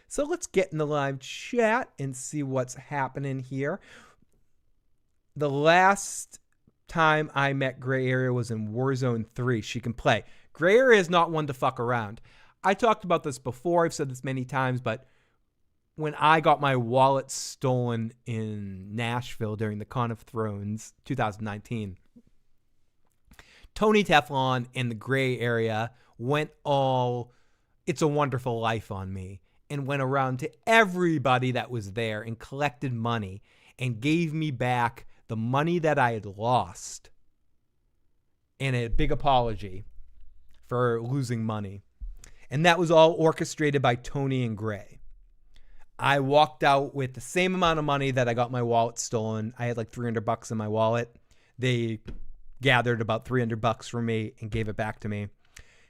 So let's get in the live chat and see what's happening here. The last time I met Gray Area was in Warzone 3. She can play. Gray Area is not one to fuck around. I talked about this before. I've said this many times, but when I got my wallet stolen in Nashville during the Con of Thrones 2019, Tony Teflon and the Gray Area went all It's a Wonderful Life on me and went around to everybody that was there and collected money and gave me back the money that I had lost, and a big apology for losing money. And that was all orchestrated by Tony and Gray. I walked out with the same amount of money that I got my wallet stolen. I had like $300 in my wallet. They gathered about $300 from me and gave it back to me.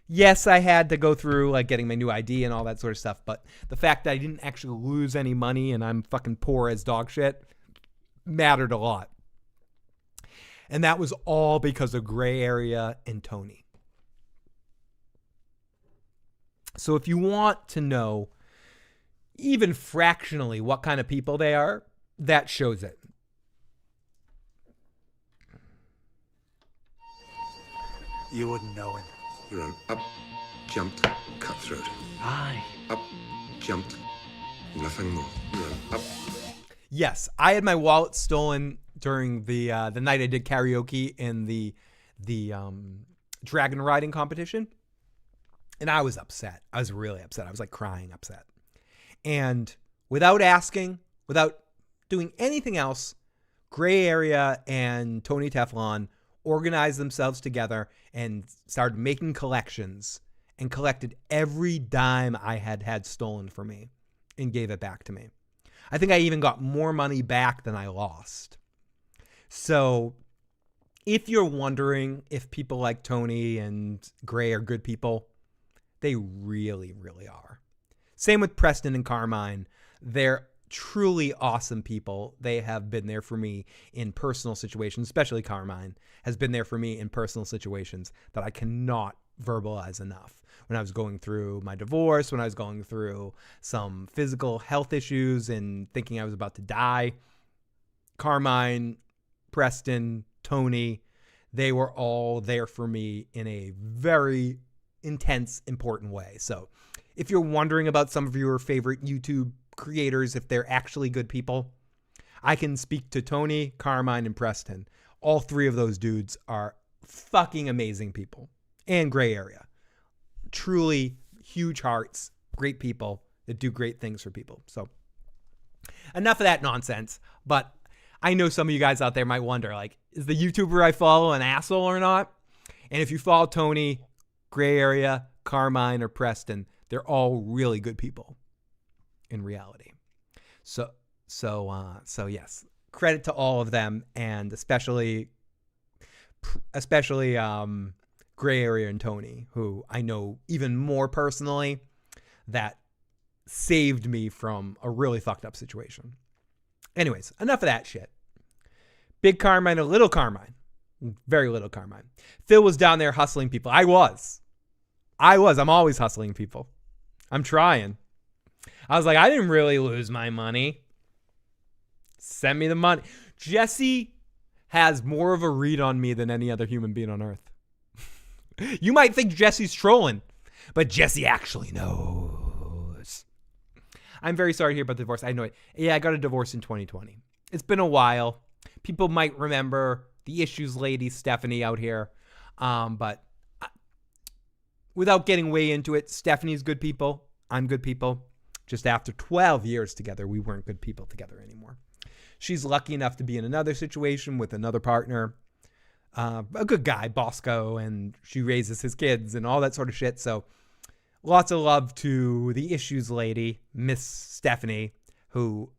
Yes, I had to go through like getting my new ID and all that sort of stuff, but the fact that I didn't actually lose any money and I'm fucking poor as dog shit mattered a lot. And that was all because of Gray Area and Tony. So if you want to know even fractionally what kind of people they are, that shows it. You wouldn't know him. You're an up-jumped cutthroat. Aye. Up-jumped. Nothing more. You're an up... Yes, I had my wallet stolen during the night I did karaoke in the dragon riding competition. And I was upset. I was really upset. I was like crying upset. And without asking, without doing anything else, Gray Area and Tony Teflon organized themselves together and started making collections and collected every dime I had stolen from me and gave it back to me. I think I even got more money back than I lost. So if you're wondering if people like Tony and Gray are good people, they really, really are. Same with Preston and Carmine. They're truly awesome people. They have been there for me in personal situations, especially Carmine has been there for me in personal situations that I cannot verbalize enough. When I was going through my divorce, when I was going through some physical health issues and thinking I was about to die, Carmine, Preston, Tony, they were all there for me in a very intense, important way. So if you're wondering about some of your favorite YouTube creators, if they're actually good people, I can speak to Tony, Carmine, and Preston. All 3 of those dudes are fucking amazing people. And Gray Area. Truly huge hearts, great people that do great things for people. So enough of that nonsense. But I know some of you guys out there might wonder, like, is the YouTuber I follow an asshole or not? And if you follow Tony, Gray Area, Carmine, or Preston, they're all really good people in reality. So yes, credit to all of them, and especially Gray Area and Tony, who I know even more personally, that saved me from a really fucked up situation. Anyways, enough of that shit. Big Carmine or little Carmine? Very little Carmine. Phil was down there hustling people. I was. I'm always hustling people. I'm trying. I was like, I didn't really lose my money. Send me the money. Jesse has more of a read on me than any other human being on earth. You might think Jesse's trolling, but Jesse actually knows. I'm very sorry to hear about the divorce. I know it. Yeah, I got a divorce in 2020. It's been a while. People might remember the issues lady Stephanie out here. But without getting way into it, Stephanie's good people. I'm good people. Just after 12 years together, we weren't good people together anymore. She's lucky enough to be in another situation with another partner. a good guy, Bosco, and she raises his kids and all that sort of shit. So lots of love to the issues lady, Miss Stephanie, who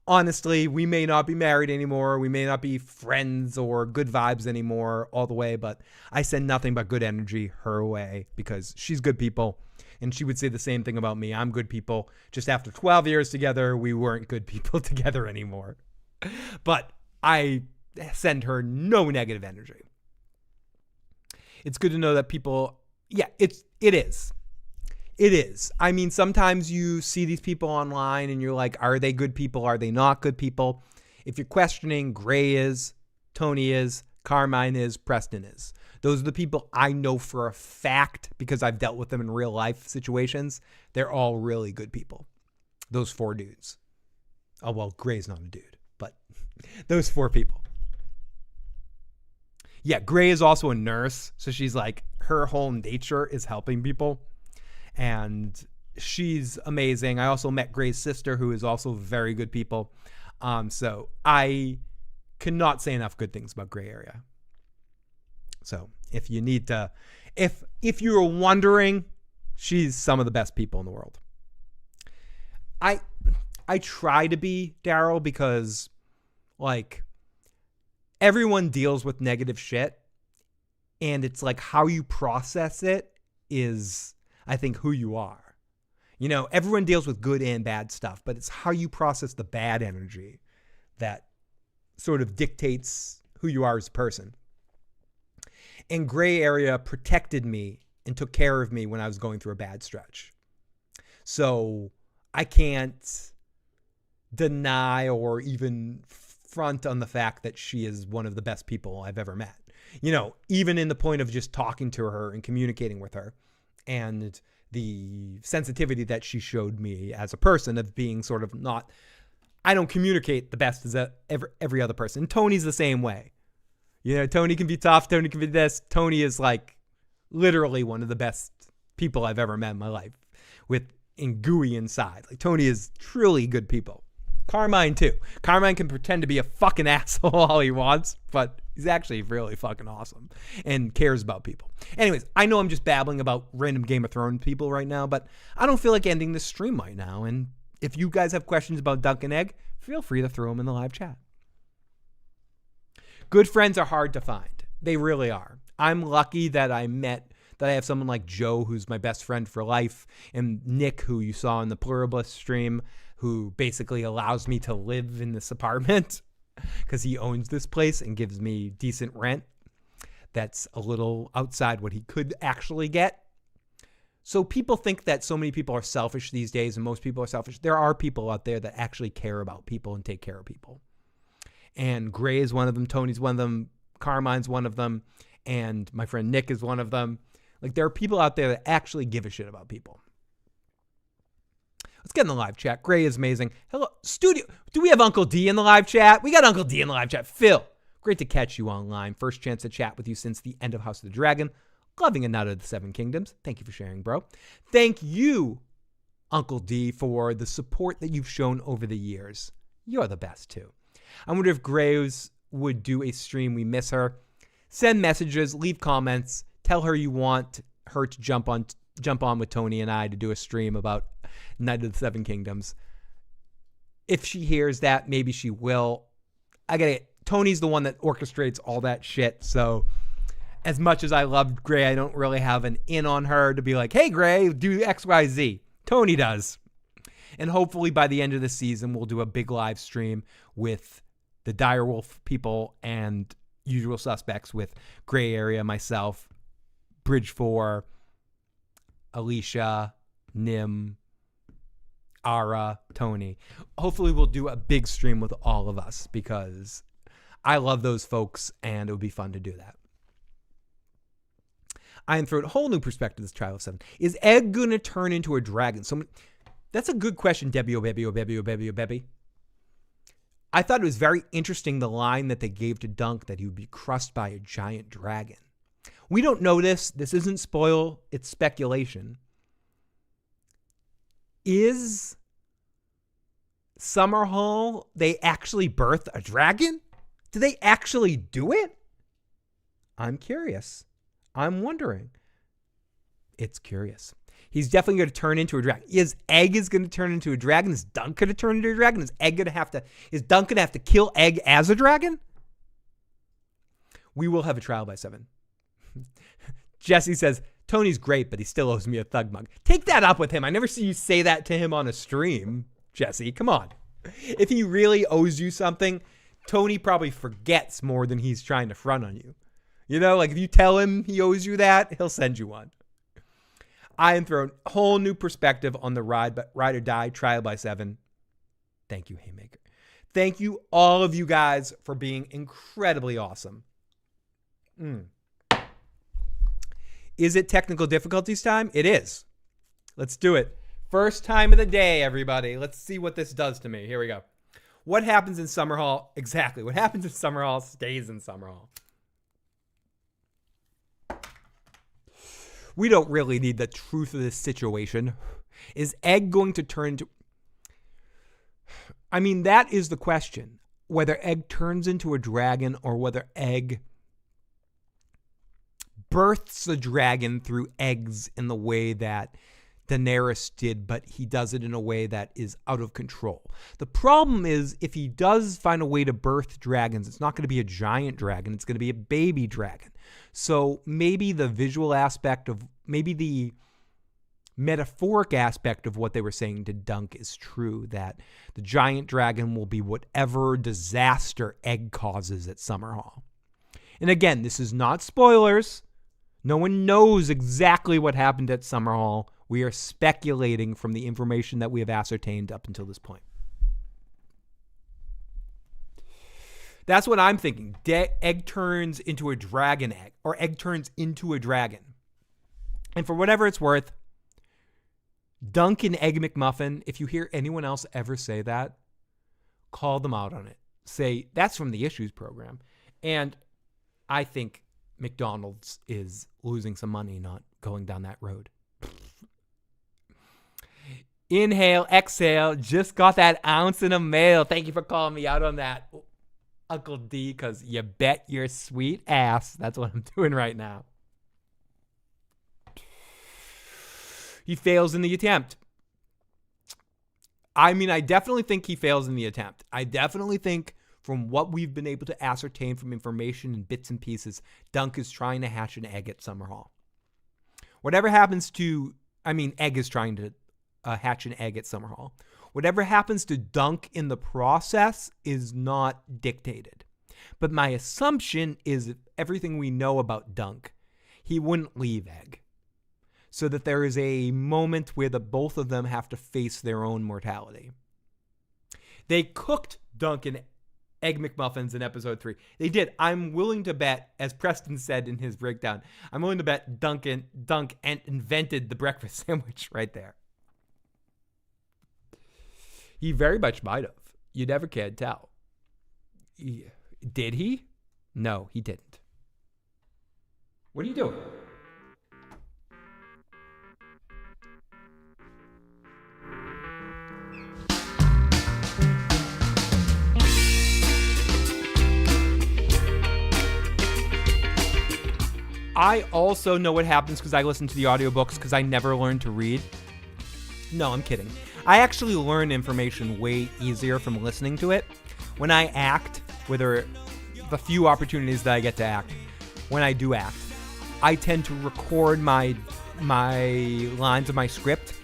honestly, we may not be married anymore. We may not be friends or good vibes anymore all the way, but I send nothing but good energy her way because she's good people. And she would say the same thing about me. I'm good people. Just after 12 years together, we weren't good people together anymore. But I send her no negative energy. It's good to know that people, yeah, it is. It is. I mean, sometimes you see these people online and you're like, are they good people? Are they not good people? If you're questioning, Gray is, Tony is, Carmine is, Preston is. Those are the people I know for a fact because I've dealt with them in real life situations. They're all really good people. Those 4 dudes. Oh, well, Gray's not a dude, but those 4 people. Yeah, Gray is also a nurse. So she's like, her whole nature is helping people. And she's amazing. I also met Gray's sister, who is also very good people. So I cannot say enough good things about Gray Area. So if you need to, if you're wondering, she's some of the best people in the world. I try to be Daryl because, like, everyone deals with negative shit, and it's like how you process it is, I think, who you are. You know, everyone deals with good and bad stuff, but it's how you process the bad energy that sort of dictates who you are as a person. And Gray Area protected me and took care of me when I was going through a bad stretch. So I can't deny or even front on the fact that she is one of the best people I've ever met. You know, even in the point of just talking to her and communicating with her, and the sensitivity that she showed me as a person of being sort of not, I don't communicate the best as every other person. Tony's the same way. You know, Tony can be tough. Tony can be this. Tony is like literally one of the best people I've ever met in my life and gooey inside. Like, Tony is truly good people. Carmine too. Carmine can pretend to be a fucking asshole all he wants, but he's actually really fucking awesome and cares about people. Anyways, I know I'm just babbling about random Game of Thrones people right now, but I don't feel like ending this stream right now. And if you guys have questions about Dunk and Egg, feel free to throw them in the live chat. Good friends are hard to find. They really are. I'm lucky that I have someone like Joe, who's my best friend for life, and Nick, who you saw in the Pluribus stream, who basically allows me to live in this apartment because he owns this place and gives me decent rent. That's a little outside what he could actually get. So people think that so many people are selfish these days, and most people are selfish. There are people out there that actually care about people and take care of people. And Gray is one of them. Tony's one of them. Carmine's one of them. And my friend Nick is one of them. Like, there are people out there that actually give a shit about people. Let's get in the live chat. Gray is amazing. Hello, studio. Do we have Uncle D in the live chat? We got Uncle D in the live chat. Phil, great to catch you online. First chance to chat with you since the end of House of the Dragon. Loving a Night of the Seven Kingdoms. Thank you for sharing, bro. Thank you, Uncle D, for the support that you've shown over the years. You're the best, too. I wonder if Graves would do a stream. We miss her. Send messages. Leave comments. Tell her you want her to jump on with Tony and I to do a stream about Night of the Seven Kingdoms. If she hears that, maybe she will. Tony's the one that orchestrates all that shit. So as much as I love Gray, I don't really have an in on her to be like, hey, Gray, do X, Y, Z. Tony does. And hopefully by the end of the season, we'll do a big live stream with the Direwolf people and Usual Suspects with Gray Area, myself, Bridge 4, Alicia, Nim, Ara, Tony. Hopefully we'll do a big stream with all of us because I love those folks and it would be fun to do that. Iron Throat, whole new perspective, this Trial of Seven. Is Egg going to turn into a dragon? That's a good question, Debbie, oh, baby, oh, baby, oh, baby, oh, baby. I thought it was very interesting, the line that they gave to Dunk, that he would be crushed by a giant dragon. We don't know this. This isn't spoil. It's speculation. Is Summerhall, they actually birth a dragon? Do they actually do it? I'm curious. I'm wondering. It's curious. He's definitely going to turn into a dragon. Is Egg is going to turn into a dragon? Is Dunk going to turn into a dragon? Is Dunk going to have to kill Egg as a dragon? We will have a trial by 7. Jesse says, Tony's great, but he still owes me a thug mug. Take that up with him. I never see you say that to him on a stream, Jesse. Come on. If he really owes you something, Tony probably forgets more than he's trying to front on you. You know, like if you tell him he owes you that, he'll send you one. I am throwing a whole new perspective on the ride or die trial by 7. Thank you, Haymaker. Thank you, all of you guys, for being incredibly awesome. Is it technical difficulties time? It is. Let's do it. First time of the day, everybody. Let's see what this does to me. Here we go. What happens in Summer Hall? Exactly. What happens in Summer Hall stays in Summer Hall. We don't really need the truth of this situation. Is Egg going to turn into... I mean, that is the question. Whether Egg turns into a dragon or whether Egg births a dragon through eggs in the way that Daenerys did, but he does it in a way that is out of control. The problem is, if he does find a way to birth dragons, it's not going to be a giant dragon. It's going to be a baby dragon. So maybe the visual aspect of, maybe the metaphoric aspect of what they were saying to Dunk is true, that the giant dragon will be whatever disaster Egg causes at Summerhall. And again, this is not spoilers. No one knows exactly what happened at Summerhall. We are speculating from the information that we have ascertained up until this point. That's what I'm thinking. Egg turns into a dragon egg, or Egg turns into a dragon. And for whatever it's worth, Dunk and Egg McMuffin, if you hear anyone else ever say that, call them out on it. Say, that's from the Issues program. And I think McDonald's is losing some money not going down that road. Inhale, exhale, just got that ounce in the mail. Thank you for calling me out on that, Uncle D, because you bet your sweet ass that's what I'm doing right now. He fails in the attempt. I mean, I definitely think he fails in the attempt. I definitely think from what we've been able to ascertain from information and bits and pieces, Dunk is trying to hatch an egg at Summerhall. Whatever happens to, Egg is trying to hatch an egg at Summerhall. Whatever happens to Dunk in the process is not dictated. But my assumption is that everything we know about Dunk, he wouldn't leave Egg. So that there is a moment where the both of them have to face their own mortality. They cooked Dunk and Egg McMuffins in episode 3. They did. I'm willing to bet, as Preston said in his breakdown, I'm willing to bet Dunk invented the breakfast sandwich right there. He very much might have. You never can tell. Did he? No, he didn't. What are you doing? I also know what happens because I listen to the audiobooks because I never learned to read. No, I'm kidding. I actually learn information way easier from listening to it. When I act, whether the few opportunities that I get to act, when I do act, I tend to record my lines of my script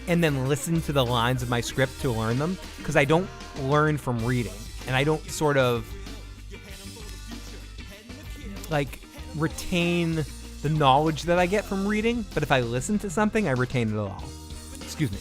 and then listen to the lines of my script to learn them, because I don't learn from reading, and I don't sort of retain the knowledge that I get from reading, but if I listen to something, I retain it all. Excuse me.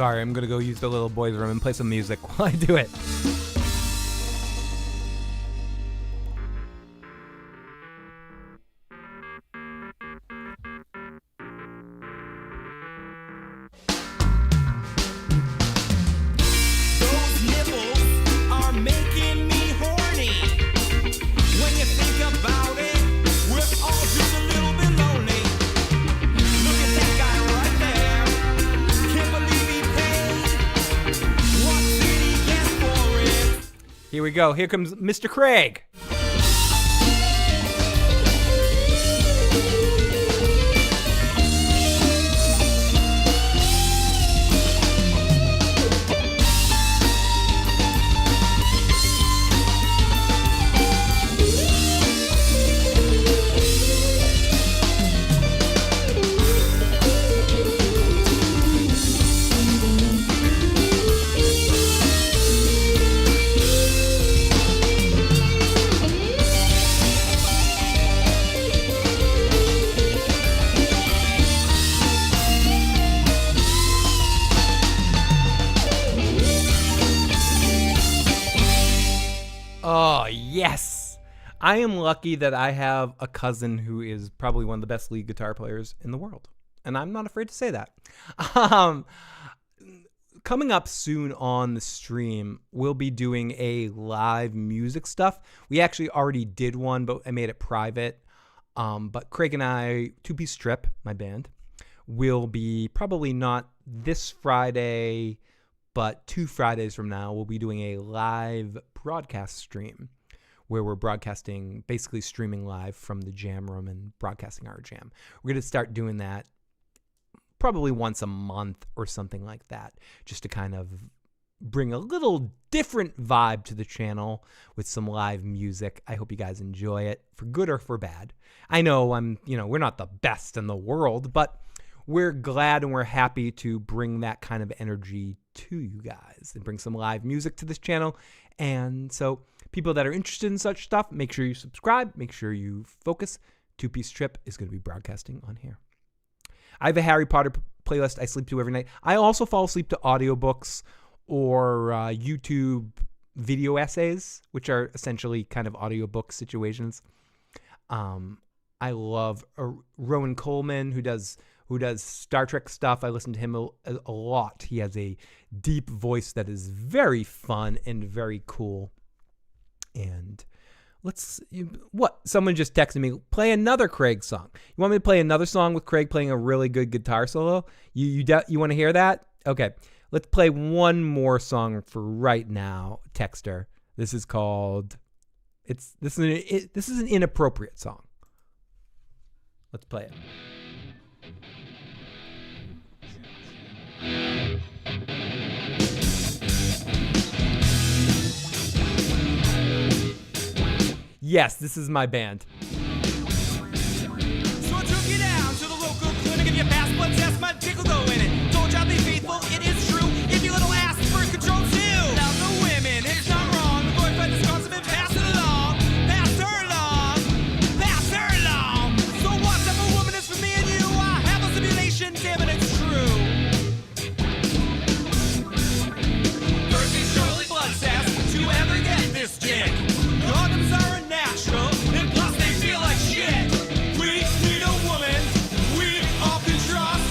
Sorry, I'm gonna go use the little boys' room and play some music while I do it. Those nipples are making me horny. When you think about it, we're all just a little bit lonely. Look at that guy right there. Can't believe he paid. What did he get for it? Here we go. Here comes Mr. Craig. Oh, yes. I am lucky that I have a cousin who is probably one of the best lead guitar players in the world. And I'm not afraid to say that. Coming up soon on the stream, we'll be doing a live music stuff. We actually already did one, but I made it private. But Craig and I, Two Piece Strip, my band, will be probably not this Friday, but 2 Fridays from now, we'll be doing a live broadcast stream where we're broadcasting, basically streaming live from the jam room and broadcasting our jam. We're going to start doing that probably once a month or something like that, just to kind of bring a little different vibe to the channel with some live music. I hope you guys enjoy it, for good or for bad. I know we're not the best in the world, but we're glad and we're happy to bring that kind of energy to you guys and bring some live music to this channel. And so people that are interested in such stuff, make sure you subscribe, make sure you focus. Two Piece Trip is going to be broadcasting on here. I have a Harry Potter playlist I sleep to every night. I also fall asleep to audiobooks or YouTube video essays, which are essentially kind of audiobook situations. I love Rowan Coleman, who does Star Trek stuff. I listen to him a lot. He has a deep voice that is very fun and very cool. And someone just texted me, play another Craig song. You want me to play another song with Craig playing a really good guitar solo? You want to hear that? Okay, let's play one more song for right now, Texter. This is called, this is an inappropriate song. Let's play it. Yes, this is my band. So I took you down to the local clinic. If you pass blood test, my dick will go in it. Told you I'd be faithful, it is true. If you little ass birth control too. Now the women, it's not wrong. The boyfriend is consummate, pass it along. Pass her along. Pass her along. So what type of woman is for me and you? I have a simulation, damn it, it's true. First these Charlie blood tests to ever get this dick. Condoms are a natural, and plus they feel like shit. We need a woman we all can trust,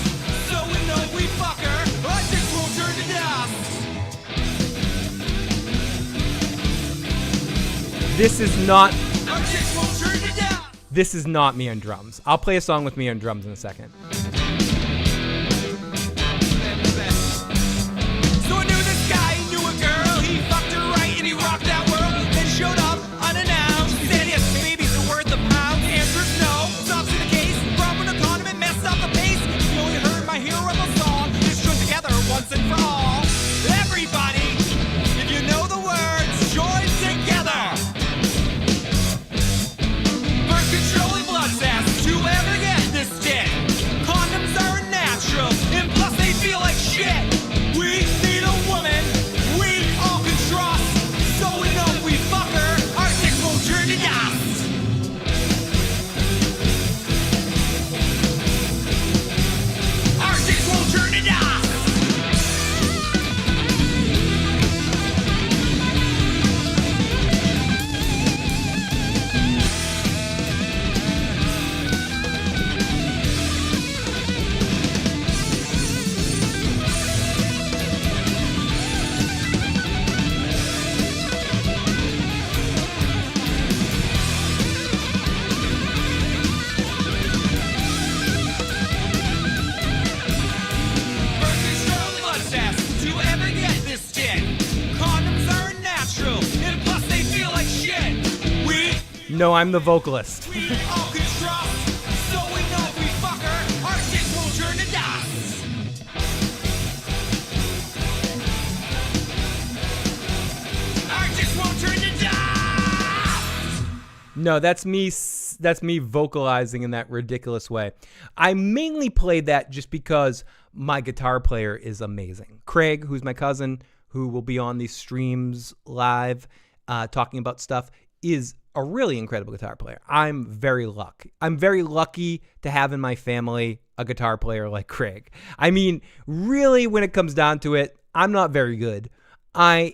so we know we fuck her, our dicks won't turn to dust. This is not Our dicks won't turn to dust. This is not me on drums. I'll play a song with me on drums in a second. So I knew this guy, he knew a girl, he fucked her right and he rocked that world, then showed up unannounced. He said yes, babies are worth a pound. The answer's no, stops in the case. From an economy messed up the pace. You only heard my hero rebel song. It's joined together once and for all. Everybody, if you know the words, join together. Birth control and blood tests to ever get this dick. No, I'm the vocalist. We all can trust, so we know if we fuck her, our dicks won't turn to dust. Our dicks won't turn to dust. No, that's me. That's me vocalizing in that ridiculous way. I mainly played that just because my guitar player is amazing. Craig, who's my cousin, who will be on these streams live, talking about stuff, is a really incredible guitar player. I'm very lucky to have in my family a guitar player like Craig. I mean, really, when it comes down to it, I'm not very good. I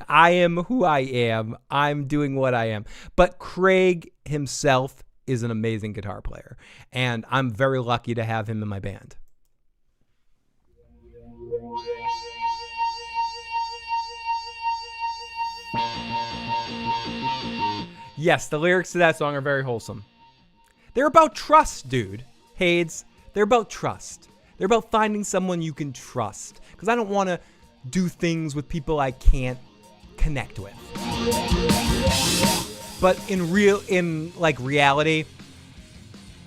am who I am. I'm doing what I am. But Craig himself is an amazing guitar player, and I'm very lucky to have him in my band. Yes, the lyrics to that song are very wholesome. They're about trust, dude. Hades, they're about trust. They're about finding someone you can trust. Because I don't want to do things with people I can't connect with. But in reality,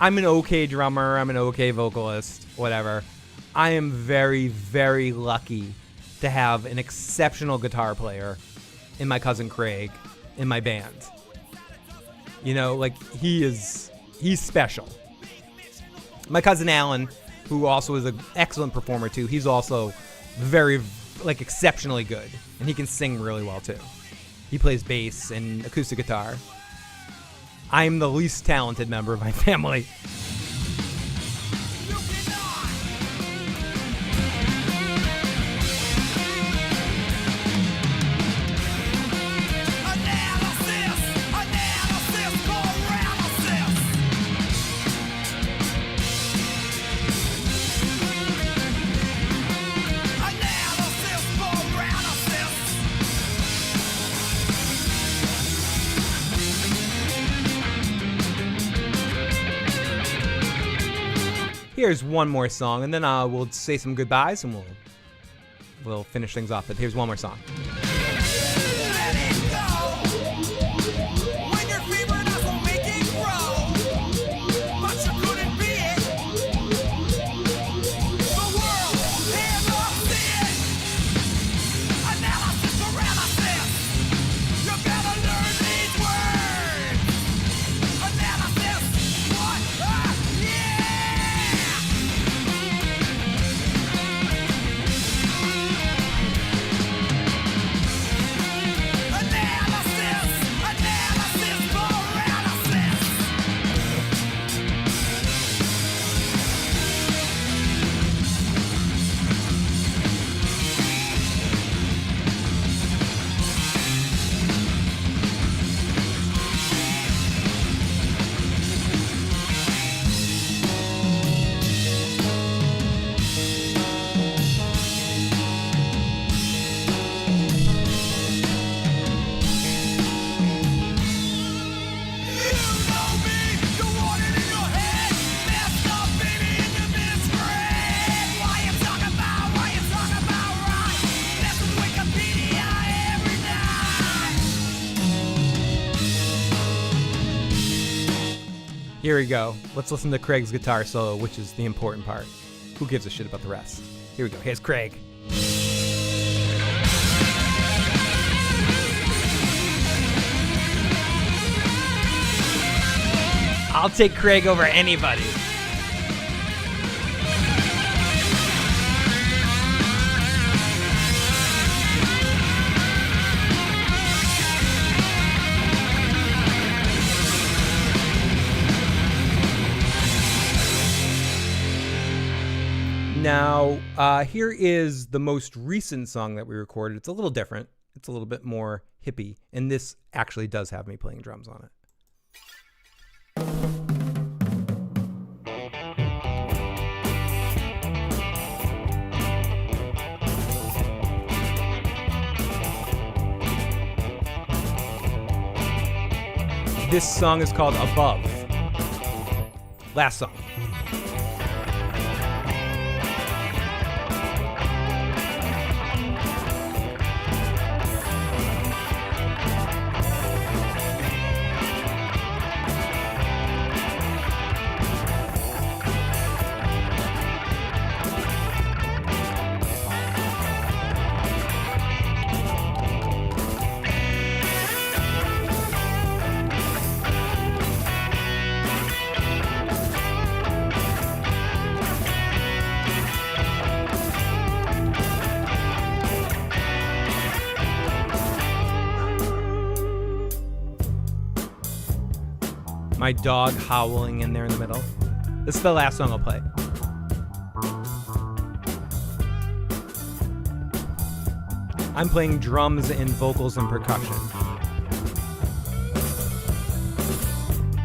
I'm an okay drummer, I'm an okay vocalist, whatever. I am very, very lucky to have an exceptional guitar player in my cousin Craig in my band. You know, like, he's special. My cousin Alan, who also is an excellent performer too, he's also very, exceptionally good. And he can sing really well too. He plays bass and acoustic guitar. I'm the least talented member of my family. Here's one more song, and then we'll say some goodbyes, and we'll finish things off. But here's one more song. Let it go. When you're fevered up, will make it grow. But you couldn't be it. The world cannot see it. Analysis paralysis. You better learn these words. Analysis. What? Yeah. Analysis paralysis. Here we go. Let's listen to Craig's guitar solo, which is the important part. Who gives a shit about the rest? Here we go. Here's Craig. I'll take Craig over anybody. Now, here is the most recent song that we recorded. It's a little different. It's a little bit more hippie. And this actually does have me playing drums on it. This song is called Above. Last song. My dog howling in there in the middle. This is the last song I'll play. I'm playing drums and vocals and percussion.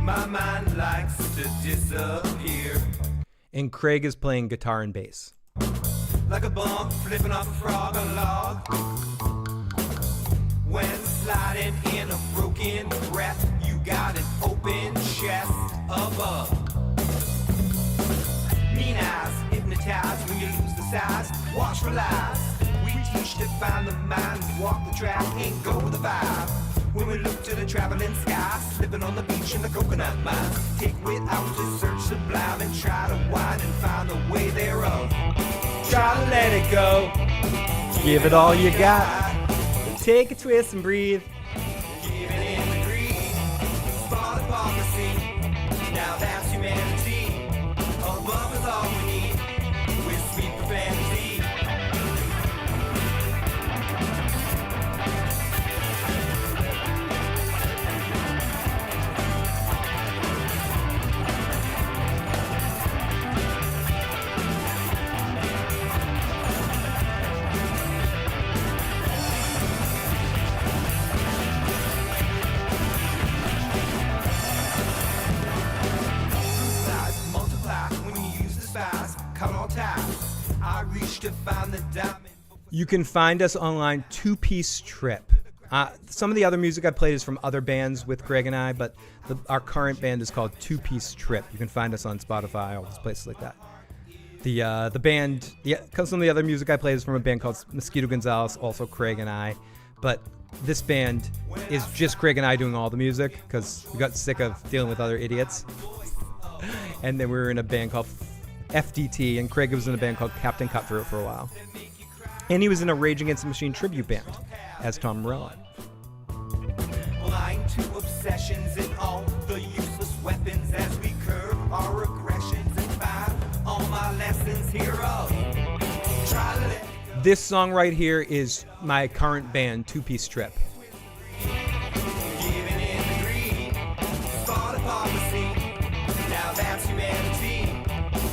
My mind likes to disappear. And Craig is playing guitar and bass. Like a bump flipping off a frog on a log. When sliding in a broken breath, you got an open chest above. Mean eyes hypnotized when you lose the size. Watch for lies. We teach to find the mind, walk the track, and go with the vibe. When we look to the traveling sky, slipping on the beach in the coconut mine. Take without to search sublime and try to wind and find the way thereof. Try to let it go. Give it all you got. Take a twist and breathe. Giving in the greed. Small hypocrisy. Now that's humanity. Above is all we need. With sweet profanity. Size multiply when you use the size. Cut all ties. I reach to find the diamond. You can find us online, Two Piece Trip. Some of the other music I played is from other bands with Greg and I, but our current band is called Two Piece Trip. You can find us on Spotify, all those places like that. The band, some of the other music I played is from a band called Mosquito Gonzalez, also Craig and I. But this band is just Craig and I doing all the music because we got sick of dealing with other idiots. And then we were in a band called FDT, and Craig was in a band called Captain Cutthroat for a while. And he was in a Rage Against the Machine tribute band as Tom Morello. Blind to obsessions and all the useless weapons as we curb our aggressions and find all my lessons hereof. Try to let This song right here is my current band, Two Piece Trip. giving in the greed. Small hypocrisy. Now that's humanity.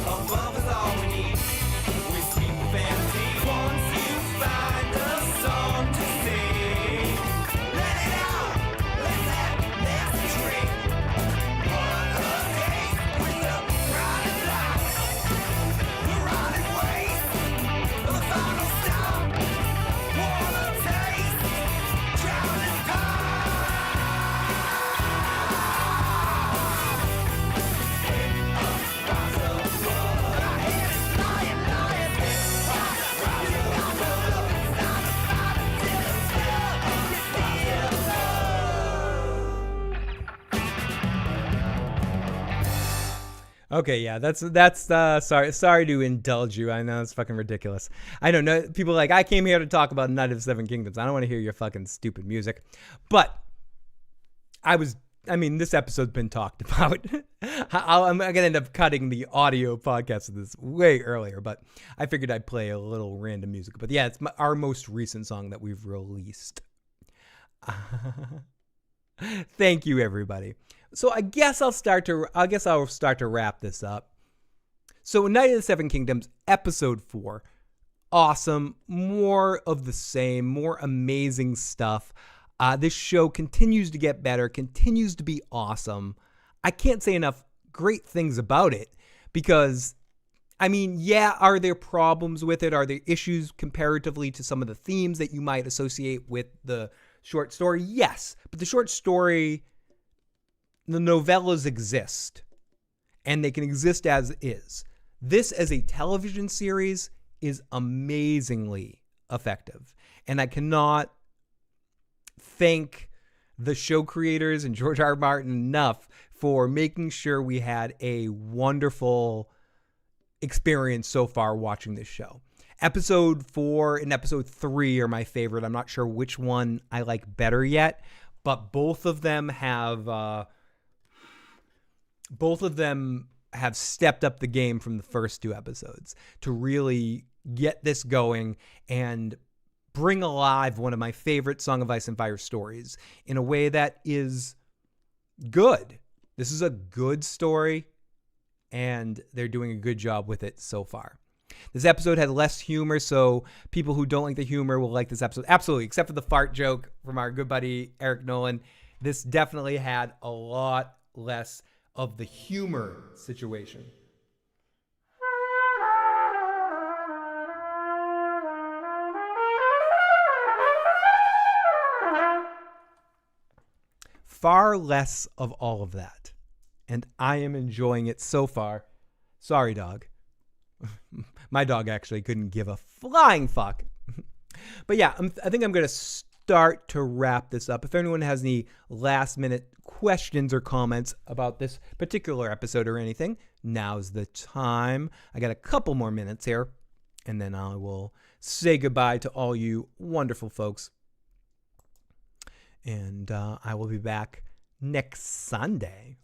Above is all we need. With sweet profanity. Once you find a song to sing, let it out. Let that nasty drink. On a date with the riding light. The riding waste. The final stop. Wanna taste. Drowning Okay, yeah, that's sorry to indulge you. I know it's fucking ridiculous. I don't know. People are like, I came here to talk about Night of the Seven Kingdoms. I don't want to hear your fucking stupid music. But this episode's been talked about. I'm going to end up cutting the audio podcast of this way earlier, but I figured I'd play a little random music. But yeah, it's our most recent song that we've released. Thank you, everybody. So I guess I'll start to wrap this up. So Night of the Seven Kingdoms, episode 4. Awesome. More of the same, more amazing stuff. This show continues to get better, continues to be awesome. I can't say enough great things about it because, are there problems with it? Are there issues comparatively to some of the themes that you might associate with the short story? Yes, but the short story, the novellas exist, and they can exist as is. This as a television series is amazingly effective, and I cannot thank the show creators and George R. R. Martin enough for making sure we had a wonderful experience so far watching this show. Episode 4 and episode 3 are my favorite. I'm not sure which one I like better yet, but both of them have stepped up the game from the first 2 episodes to really get this going and bring alive one of my favorite Song of Ice and Fire stories in a way that is good. This is a good story, and they're doing a good job with it so far. This episode had less humor, so people who don't like the humor will like this episode. Absolutely, except for the fart joke from our good buddy Eric Nolan. This definitely had a lot less of the humor situation. Far less of all of that. And I am enjoying it so far. Sorry, dog. My dog actually couldn't give a flying fuck. But yeah, I think I'm going to start to wrap this up. If anyone has any last minute questions or comments about this particular episode or anything, now's the time. I got a couple more minutes here, and then I will say goodbye to all you wonderful folks. And I will be back next Sunday.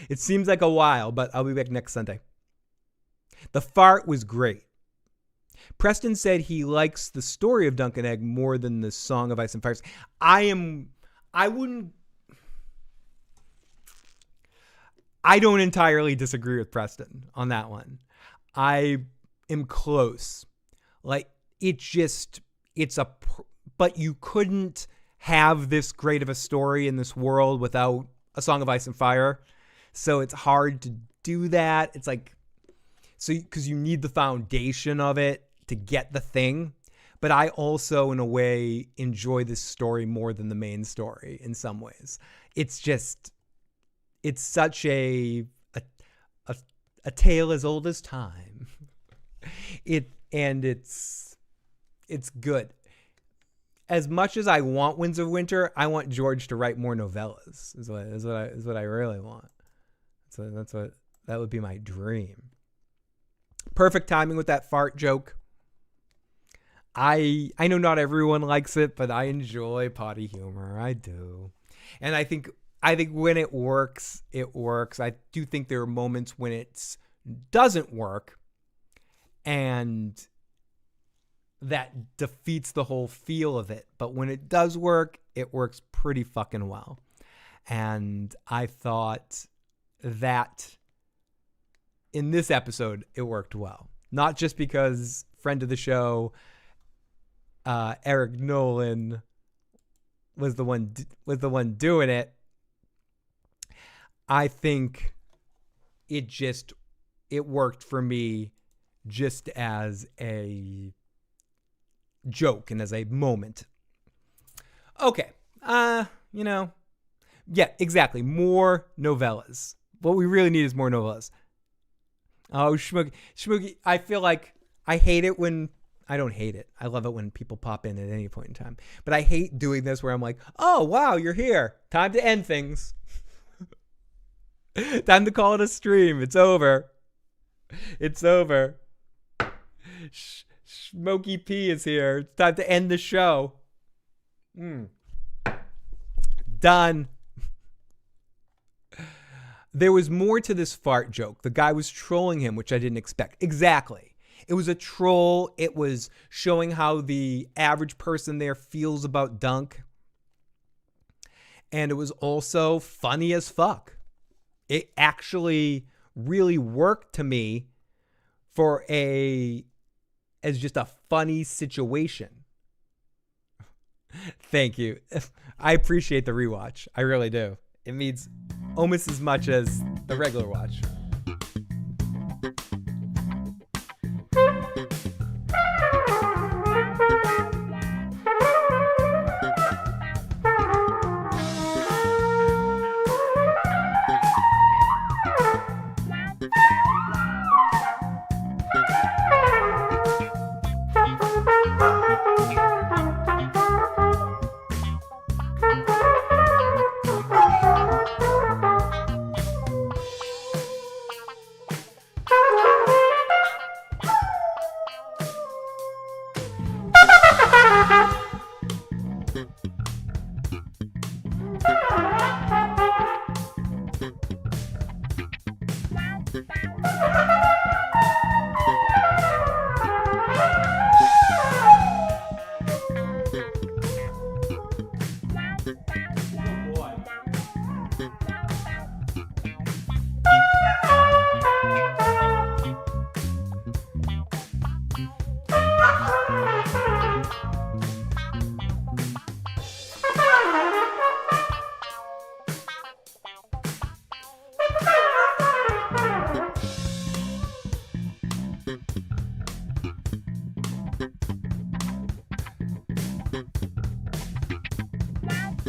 It seems like a while, but I'll be back next Sunday. The fart was great. Preston said he likes the story of Dunk and Egg more than the Song of Ice and Fire. I don't entirely disagree with Preston on that one. I am close. Like, but you couldn't have this great of a story in this world without a Song of Ice and Fire. So it's hard to do that. It's like, because you need the foundation of it to get the thing. But I also, in a way, enjoy this story more than the main story in some ways. It's such a tale as old as time. It's good. As much as I want Winds of Winter, I want George to write more novellas. Is what I really want. So that would be my dream. Perfect timing with that fart joke. I know not everyone likes it, but I enjoy potty humor. I do. And I think when it works, it works. I do think there are moments when it doesn't work, and that defeats the whole feel of it. But when it does work, it works pretty fucking well. And I thought that in this episode, it worked well. Not just because friend of the show, Eric Nolan, was the one doing it. I think it worked for me just as a joke and as a moment. Okay. Yeah, exactly. More novellas. What we really need is more novellas. Oh, Schmooky, I feel like I hate it when... I don't hate it. I love it when people pop in at any point in time. But I hate doing this where I'm like, oh, wow, you're here. Time to end things. Time to call it a stream. It's over. It's over. Smokey P is here. It's time to end the show. Done. There was more to this fart joke. The guy was trolling him, which I didn't expect. Exactly. It was a troll. It was showing how the average person there feels about Dunk. And it was also funny as fuck. It actually really worked to me as just a funny situation. Thank you. I appreciate the rewatch. I really do. It means almost as much as the regular watch.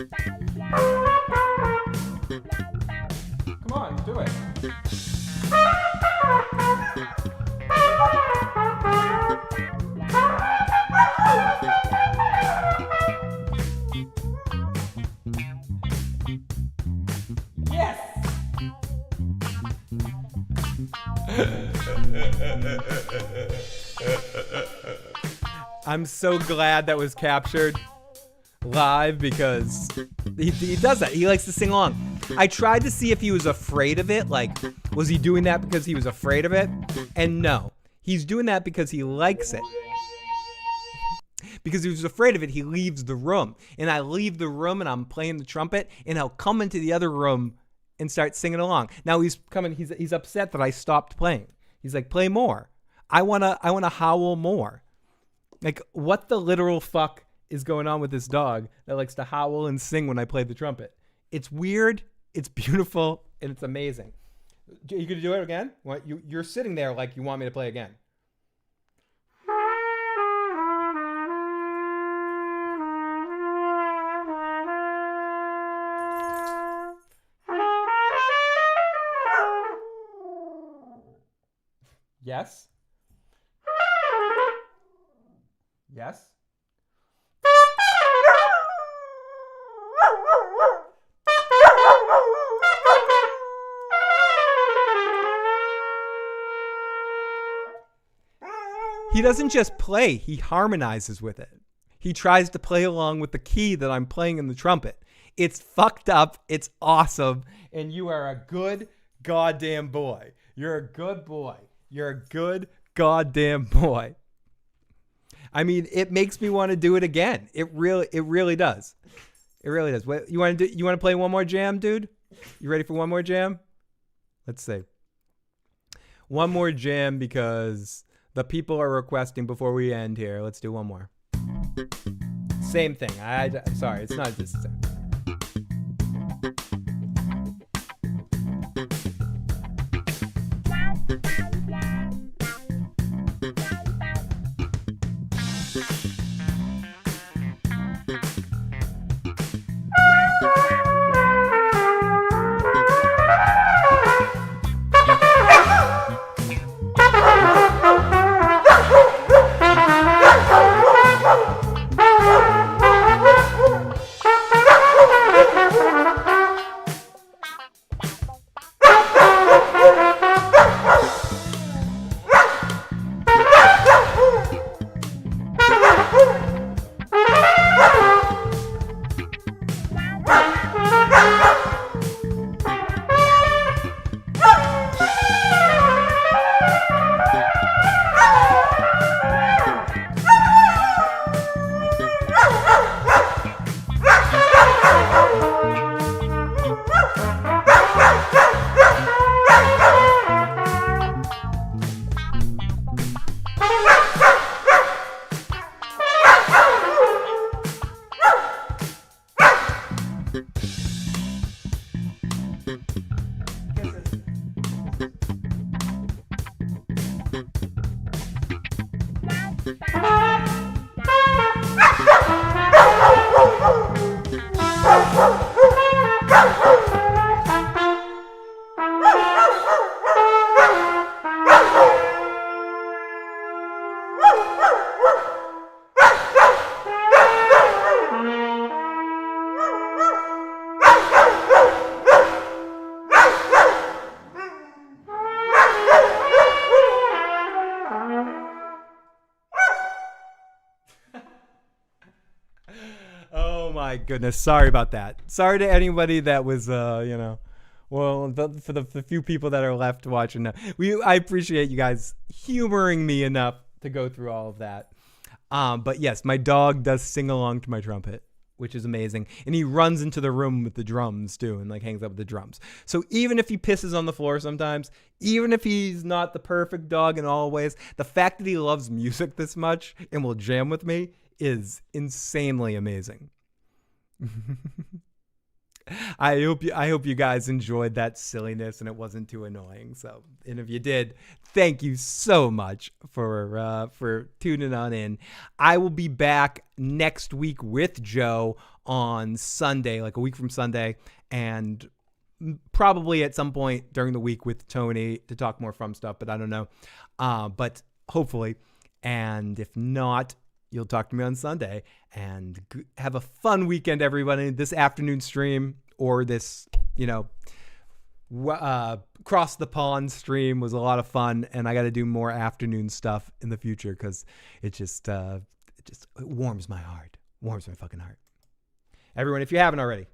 Come on, do it. Yes! I'm so glad that was captured live because he does that. He likes to sing along. I tried to see if he was afraid of it. Like, was he doing that because he was afraid of it? And no, he's doing that because he likes it. Because he was afraid of it, he leaves the room. And I leave the room and I'm playing the trumpet and he'll come into the other room and start singing along. Now he's upset that I stopped playing. He's like, play more. I wanna howl more. Like, what the literal fuck is going on with this dog that likes to howl and sing when I play the trumpet? It's weird, it's beautiful, and it's amazing. You gonna do it again? What, you're sitting there like you want me to play again. Yes? Yes? He doesn't just play, he harmonizes with it. He tries to play along with the key that I'm playing in the trumpet. It's fucked up, it's awesome, and you are a good goddamn boy. You're a good boy. You're a good goddamn boy. I mean, it makes me want to do it again. It really does. It really does. What, you want to play one more jam, dude? You ready for one more jam? Let's see. One more jam because the people are requesting before we end here. Let's do one more. Same thing. I'm sorry. It's not just the same. My goodness, sorry about that. Sorry to anybody that was, well, for the few people that are left watching now. I appreciate you guys humoring me enough to go through all of that. But yes, my dog does sing along to my trumpet, which is amazing. And he runs into the room with the drums too and like hangs out with the drums. So even if he pisses on the floor sometimes, even if he's not the perfect dog in all ways, the fact that he loves music this much and will jam with me is insanely amazing. I hope you guys enjoyed that silliness and it wasn't too annoying. So, and if you did, thank you so much for tuning on in. I will be back next week with Joe on Sunday, like a week from Sunday, and probably at some point during the week with Tony to talk more From stuff, but I don't know. But hopefully, and if not, you'll talk to me on Sunday, and have a fun weekend, everybody. This afternoon stream or this, cross the pond stream was a lot of fun, and I got to do more afternoon stuff in the future because it just warms my heart, warms my fucking heart. Everyone, if you haven't already,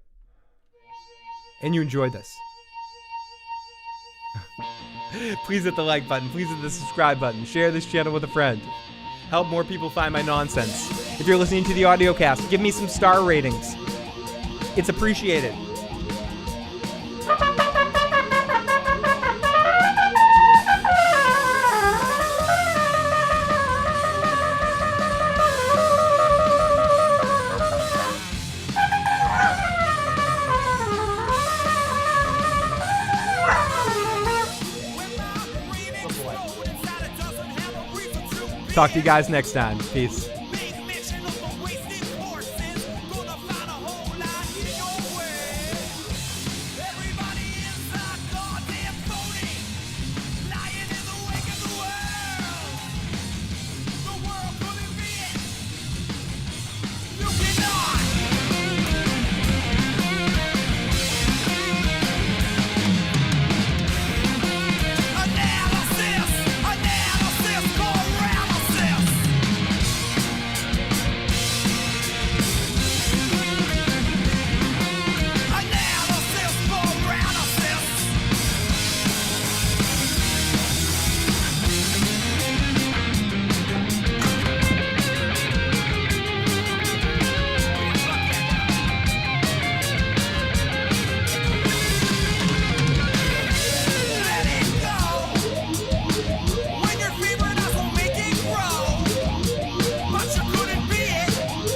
and you enjoyed this, please hit the like button, please hit the subscribe button, share this channel with a friend. Help more people find my nonsense. If you're listening to the audio cast, give me some star ratings. It's appreciated. Talk to you guys next time. Peace.